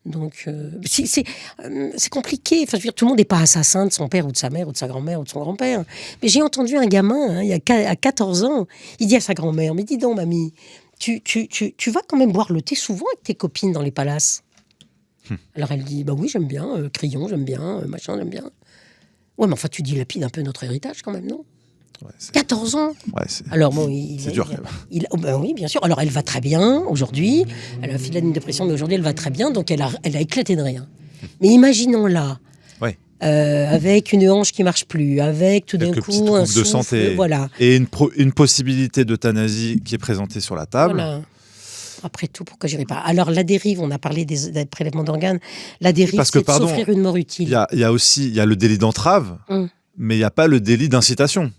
Donc, c'est compliqué. Enfin, je veux dire, tout le monde n'est pas assassin de son père ou de sa mère ou de sa grand-mère ou de son grand-père. Mais j'ai entendu un gamin, hein, à 14 ans, il dit à sa grand-mère, mais dis donc, mamie, tu vas quand même boire le thé souvent avec tes copines dans les palaces. Alors elle dit, bah oui, j'aime bien, Crillon, j'aime bien, machin, j'aime bien. Ouais, mais enfin, tu dilapides un peu notre héritage quand même, non ? Ouais, 14 ans. Ouais, alors bon, c'est dur quand même. Ben oui, bien sûr. Alors elle va très bien aujourd'hui. Elle a fait de la dépression, mais aujourd'hui elle va très bien. Donc elle a éclaté de rien. Mais imaginons-la avec une hanche qui marche plus, avec tout d'un coup un souffle, de santé, voilà. Et une possibilité d'euthanasie qui est présentée sur la table. Voilà. Après tout, pourquoi j'irai pas ? Alors la dérive, on a parlé des prélèvements d'organes. La dérive, c'est de s'offrir une mort utile. Il y a aussi le délit d'entrave, mais il n'y a pas le délit d'incitation.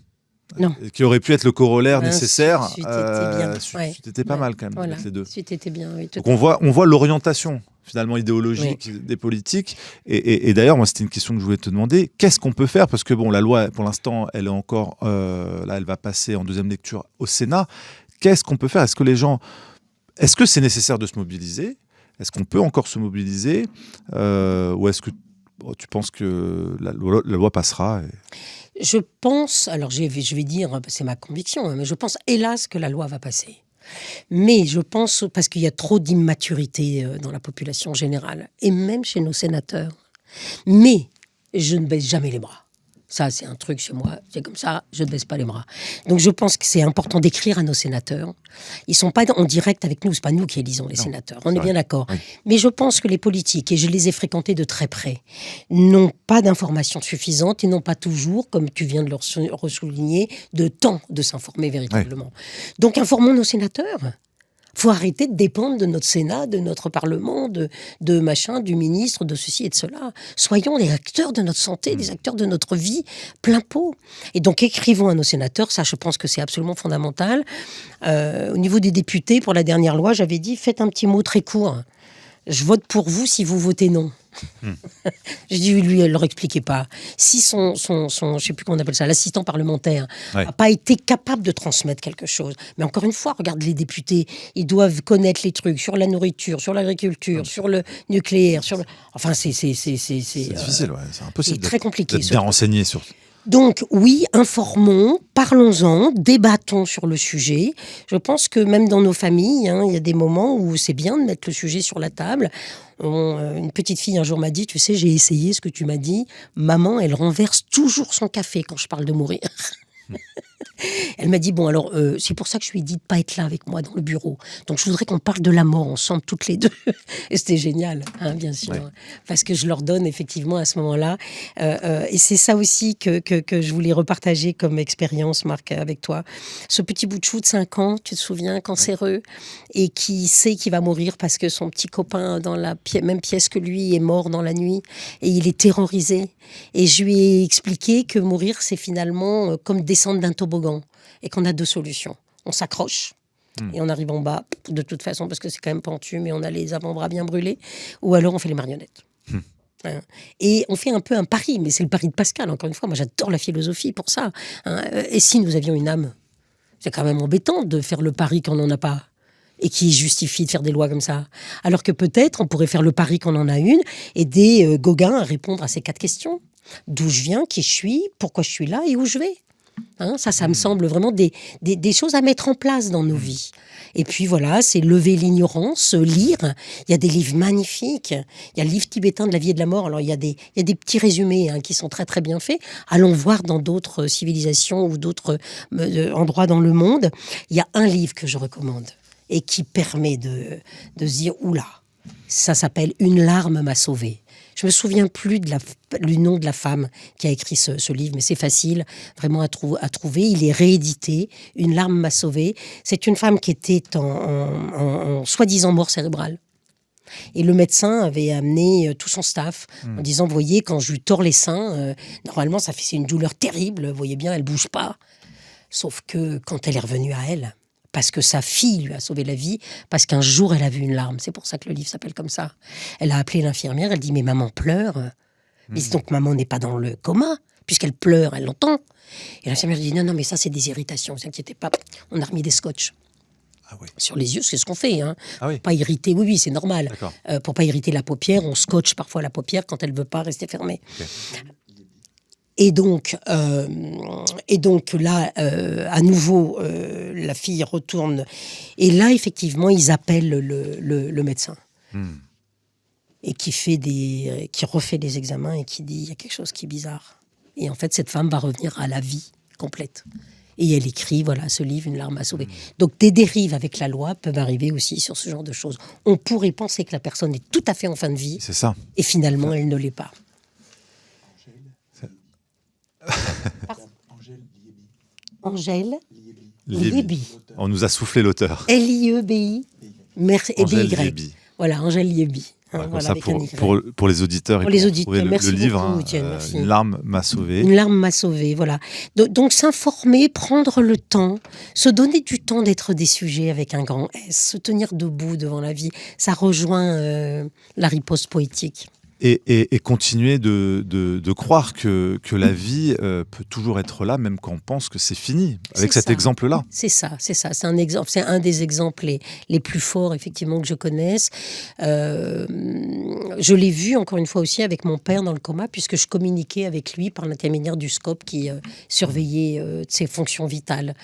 Non. Qui aurait pu être le corollaire nécessaire. C'était pas mal quand même, voilà. avec les deux. C'était bien, oui, donc on voit l'orientation finalement idéologique des politiques. Et d'ailleurs, moi, c'était une question que je voulais te demander. Qu'est-ce qu'on peut faire ? Parce que bon, la loi, pour l'instant, elle est encore là, elle va passer en deuxième lecture au Sénat. Qu'est-ce qu'on peut faire ? Est-ce que c'est nécessaire de se mobiliser ? Est-ce qu'on peut encore se mobiliser ? Ou est-ce que tu penses que la loi passera Je pense, alors je vais dire, c'est ma conviction, mais je pense hélas que la loi va passer. Mais je pense, parce qu'il y a trop d'immaturité dans la population générale, et même chez nos sénateurs. Mais je ne baisse jamais les bras. Ça, c'est un truc chez moi, c'est comme ça, je ne baisse pas les bras. Donc je pense que c'est important d'écrire à nos sénateurs. Ils ne sont pas en direct avec nous, ce n'est pas nous qui élisons les sénateurs, on est bien d'accord. Oui. Mais je pense que les politiques, et je les ai fréquentés de très près, n'ont pas d'informations suffisantes et n'ont pas toujours, comme tu viens de leur souligner, de temps de s'informer véritablement. Oui. Donc informons nos sénateurs. Il faut arrêter de dépendre de notre Sénat, de notre Parlement, de machin, du ministre, de ceci et de cela. Soyons les acteurs de notre santé, des acteurs de notre vie, plein pot. Et donc écrivons à nos sénateurs, ça je pense que c'est absolument fondamental. Au niveau des députés, pour la dernière loi, j'avais dit, faites un petit mot très court. Je vote pour vous si vous votez non. Je dis lui, elle ne leur expliquait pas. Si son je ne sais plus comment on appelle ça, l'assistant parlementaire n'a pas été capable de transmettre quelque chose. Mais encore une fois, regarde les députés, ils doivent connaître les trucs sur la nourriture, sur l'agriculture, sur le nucléaire, enfin c'est difficile, c'est impossible. C'est très compliqué. D'être bien renseigné sur. Donc oui, informons, parlons-en, débattons sur le sujet. Je pense que même dans nos familles, il y a des moments où c'est bien de mettre le sujet sur la table. Une petite fille un jour m'a dit, tu sais, j'ai essayé ce que tu m'as dit. Maman, elle renverse toujours son café quand je parle de mourir. Elle m'a dit, bon, alors, c'est pour ça que je lui ai dit de pas être là avec moi dans le bureau. Donc, je voudrais qu'on parle de la mort ensemble, toutes les deux. Et c'était génial, hein, bien sûr. Ouais. Parce que je leur donne, effectivement, à ce moment-là. Et c'est ça aussi que je voulais repartager comme expérience, Marc, avec toi. Ce petit bout de chou de 5 ans, tu te souviens, cancéreux, et qui sait qu'il va mourir parce que son petit copain dans la même pièce que lui est mort dans la nuit. Et il est terrorisé. Et je lui ai expliqué que mourir, c'est finalement comme descendre d'un toboggan. Et qu'on a 2 solutions. On s'accroche et on arrive en bas, de toute façon, parce que c'est quand même pentu, mais on a les avant-bras bien brûlés. Ou alors on fait les marionnettes. Hein. Et on fait un peu un pari, mais c'est le pari de Pascal, encore une fois. Moi, j'adore la philosophie pour ça. Hein. Et si nous avions une âme? C'est quand même embêtant de faire le pari qu'on n'en a pas. Et qui justifie de faire des lois comme ça. Alors que peut-être, on pourrait faire le pari qu'on en a une, aider Gauguin à répondre à ces 4 questions. D'où je viens, qui je suis, pourquoi je suis là et où je vais. Hein, ça me semble vraiment des choses à mettre en place dans nos vies. Et puis voilà, c'est lever l'ignorance, lire. Il y a des livres magnifiques. Il y a le livre tibétain de la vie et de la mort. Alors il y a des petits résumés qui sont très très bien faits. Allons voir dans d'autres civilisations ou d'autres endroits dans le monde. Il y a un livre que je recommande et qui permet de se dire, oula, ça s'appelle « Une larme m'a sauvé ». Je me souviens plus du nom de la femme qui a écrit ce livre, mais c'est facile vraiment à trouver. Il est réédité. Une larme m'a sauvé. C'est une femme qui était en soi-disant mort cérébrale. Et le médecin avait amené tout son staff en disant, vous voyez, quand je lui tords les seins, normalement, c'est une douleur terrible. Vous voyez bien, elle bouge pas. Sauf que quand elle est revenue à elle, parce que sa fille lui a sauvé la vie, parce qu'un jour, elle a vu une larme. C'est pour ça que le livre s'appelle comme ça. Elle a appelé l'infirmière, elle dit « Mais maman pleure. » Mais donc, maman n'est pas dans le coma, puisqu'elle pleure, elle l'entend. Et l'infirmière dit « Non, mais ça, c'est des irritations, ne vous inquiétez pas. » On a remis des scotch sur les yeux, c'est ce qu'on fait. Hein. Pour pas irriter, oui, c'est normal. Pour pas irriter la paupière, on scotche parfois la paupière quand elle ne veut pas rester fermée. Okay. Et donc là, à nouveau, la fille retourne. Et là, effectivement, ils appellent le médecin. Et qui refait des examens et qui dit, il y a quelque chose qui est bizarre. Et en fait, cette femme va revenir à la vie complète. Et elle écrit, voilà, ce livre, Une larme à sauver. Donc, des dérives avec la loi peuvent arriver aussi sur ce genre de choses. On pourrait penser que la personne est tout à fait en fin de vie. C'est ça. Et finalement, elle ne l'est pas. Angèle Liebi. On nous a soufflé l'auteur. Liebi. Merci. Angèle Liebi. Voilà, Angèle Liebi. Voilà, ça pour les auditeurs. Pour les auditeurs, merci le livre, beaucoup, Une larme m'a sauvé. Une larme m'a sauvé, voilà. Donc s'informer, prendre le temps, se donner du temps d'être des sujets avec un grand S, se tenir debout devant la vie, ça rejoint la riposte poétique. Et continuer de croire que la vie peut toujours être là, même quand on pense que c'est fini, avec cet exemple-là. C'est ça. C'est un exemple, c'est un des exemples les plus forts, effectivement, que je connaisse. Je l'ai vu, encore une fois aussi, avec mon père dans le coma, puisque je communiquais avec lui par l'intermédiaire du scope qui surveillait ses fonctions vitales.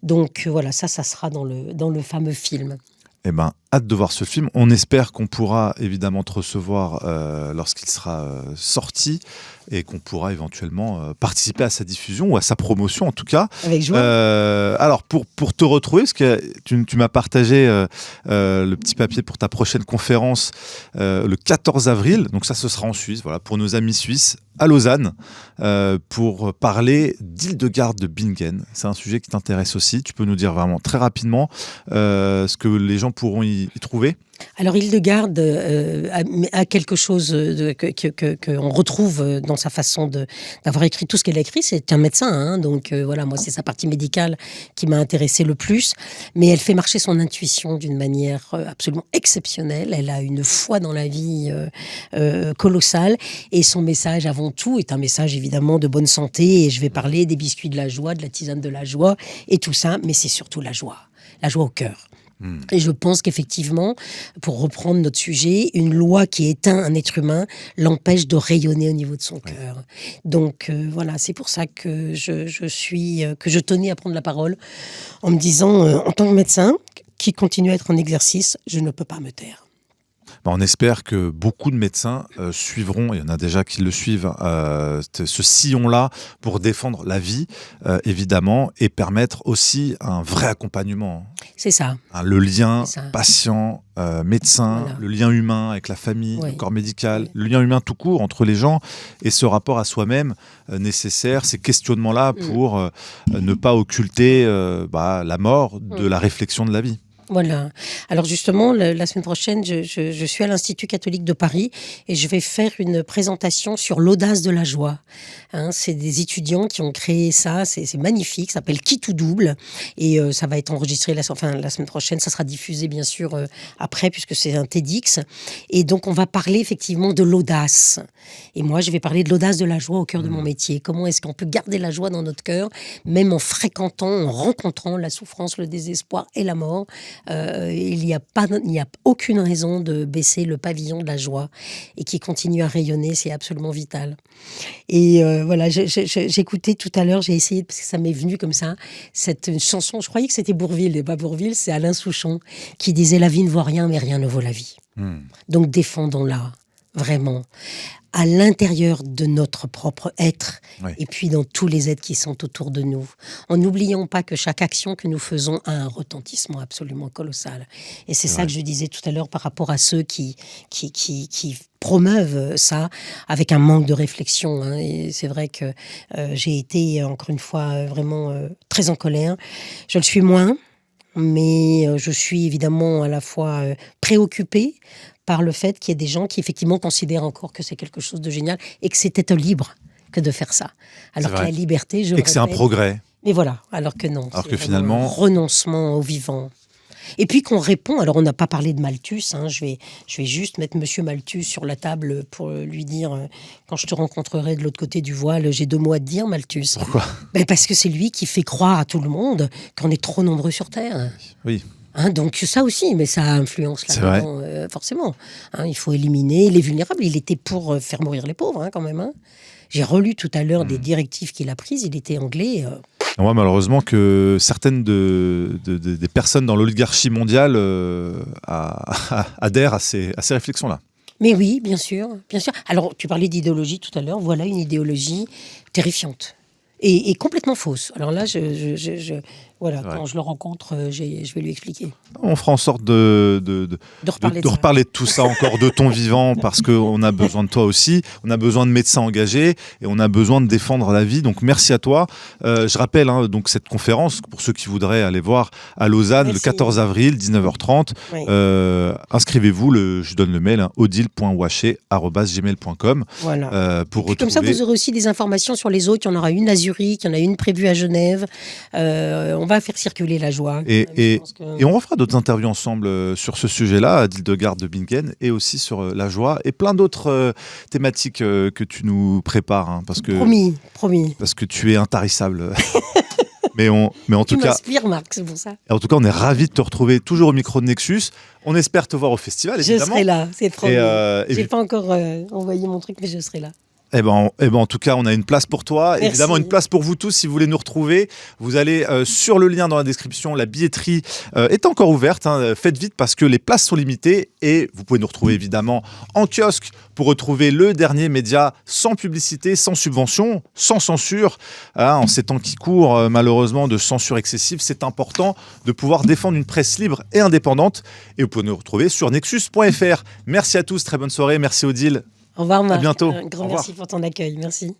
Donc voilà, ça sera dans le fameux film. Eh ben, hâte de voir ce film. On espère qu'on pourra évidemment te recevoir lorsqu'il sera sorti et qu'on pourra éventuellement participer à sa diffusion ou à sa promotion en tout cas. Avec joie. Alors pour te retrouver, parce que tu m'as partagé le petit papier pour ta prochaine conférence le 14 avril, donc ça ce sera en Suisse, voilà, pour nos amis suisses, à Lausanne, pour parler d'Hildegard de Bingen. C'est un sujet qui t'intéresse aussi. Tu peux nous dire vraiment très rapidement ce que les gens pourront y trouver? Alors Hildegard a quelque chose qu'on retrouve dans sa façon d'avoir écrit tout ce qu'elle a écrit. C'est un médecin, hein, donc voilà, moi c'est sa partie médicale qui m'a intéressée le plus. Mais elle fait marcher son intuition d'une manière absolument exceptionnelle. Elle a une foi dans la vie colossale. Et son message avant tout est un message évidemment de bonne santé. Et je vais parler des biscuits de la joie, de la tisane de la joie et tout ça. Mais c'est surtout la joie au cœur. Et je pense qu'effectivement, pour reprendre notre sujet, une loi qui éteint un être humain l'empêche de rayonner au niveau de son cœur. Donc voilà, c'est pour ça que je tenais à prendre la parole en me disant, en tant que médecin qui continue à être en exercice, je ne peux pas me taire. On espère que beaucoup de médecins suivront, il y en a déjà qui le suivent, ce sillon-là pour défendre la vie, évidemment, et permettre aussi un vrai accompagnement. C'est ça. Le lien patient, médecin, Voilà. le lien humain avec la famille, Oui. le corps médical, Oui. le lien humain tout court entre les gens et ce rapport à soi-même nécessaire, ces questionnements-là pour ne pas occulter la mort de la réflexion de la vie. Voilà. Alors justement, la semaine prochaine, je suis à l'Institut catholique de Paris et je vais faire une présentation sur l'audace de la joie. C'est des étudiants qui ont créé ça, c'est magnifique, ça s'appelle Qui tout double et ça va être enregistré la semaine prochaine, ça sera diffusé bien sûr après puisque c'est un TEDx. Et donc on va parler effectivement de l'audace. Et moi, je vais parler de l'audace de la joie au cœur de mon métier. Comment est-ce qu'on peut garder la joie dans notre cœur, même en fréquentant, en rencontrant la souffrance, le désespoir et la mort. Il n'y a aucune raison de baisser le pavillon de la joie et qui continue à rayonner, c'est absolument vital. Et voilà, j'écoutais tout à l'heure, j'ai essayé, parce que ça m'est venu comme ça, cette chanson, je croyais que c'était Bourvil, et pas Bourvil, c'est Alain Souchon, qui disait « La vie ne vaut rien, mais rien ne vaut la vie ». Donc défendons-la, vraiment, à l'intérieur de notre propre être, et puis dans tous les êtres qui sont autour de nous. En n'oubliant pas que chaque action que nous faisons a un retentissement absolument colossal. Et c'est ça que je disais tout à l'heure par rapport à ceux qui promeuvent ça avec un manque de réflexion. Et c'est vrai que j'ai été, encore une fois, vraiment très en colère. Je le suis moins, mais je suis évidemment à la fois préoccupée par le fait qu'il y ait des gens qui effectivement considèrent encore que c'est quelque chose de génial et que c'était libre que de faire ça. Alors que la liberté, et que c'est un progrès. Mais voilà, alors que non. Alors que finalement... un renoncement au vivant. Et puis qu'on répond, alors on n'a pas parlé de Malthus, je vais juste mettre Monsieur Malthus sur la table pour lui dire, quand je te rencontrerai de l'autre côté du voile, j'ai 2 mots à te dire, Malthus. Pourquoi ? Parce que c'est lui qui fait croire à tout le monde qu'on est trop nombreux sur Terre. Oui. Donc ça aussi, mais ça influence là-dedans, forcément. Il faut éliminer les vulnérables. Il était pour faire mourir les pauvres, quand même. J'ai relu tout à l'heure des directives qu'il a prises. Il était anglais. On voit malheureusement que certaines des personnes dans l'oligarchie mondiale adhèrent à ces réflexions-là. Mais oui, bien sûr, bien sûr. Alors, tu parlais d'idéologie tout à l'heure. Voilà une idéologie terrifiante et complètement fausse. Alors là, voilà, quand je le rencontre, je vais lui expliquer. On fera en sorte de reparler de tout ça encore de ton vivant, parce qu'on a besoin de toi aussi, on a besoin de médecins engagés et on a besoin de défendre la vie. Donc merci à toi. Je rappelle donc cette conférence, pour ceux qui voudraient aller voir à Lausanne, le 14 avril, 19h30. Oui. Inscrivez-vous, je donne le mail, odile.waché@gmail.com. Voilà. Pour retrouver... Comme ça, vous aurez aussi des informations sur les autres. Il y en aura une à Zurich, il y en a une prévue à Genève. On va faire circuler la joie. Et on refera d'autres interviews ensemble sur ce sujet-là, à Hildegard de Bingen, et aussi sur la joie, et plein d'autres thématiques que tu nous prépares. Parce que, promis. Parce que tu es intarissable. mais en tout cas... Tu m'inspires, Marc, c'est pour ça. En tout cas, on est ravis de te retrouver toujours au micro de Nexus. On espère te voir au festival, évidemment. Je serai là, c'est promis. J'ai pas encore envoyé mon truc, mais je serai là. En tout cas, on a une place pour toi. Merci. Évidemment, une place pour vous tous si vous voulez nous retrouver. Vous allez sur le lien dans la description. La billetterie est encore ouverte. Faites vite parce que les places sont limitées. Et vous pouvez nous retrouver évidemment en kiosque pour retrouver le dernier média sans publicité, sans subvention, sans censure. En ces temps qui courent, malheureusement, de censure excessive, c'est important de pouvoir défendre une presse libre et indépendante. Et vous pouvez nous retrouver sur nexus.fr. Merci à tous. Très bonne soirée. Merci Odile. Au revoir, Marc. À bientôt. Un grand merci pour ton accueil. Merci.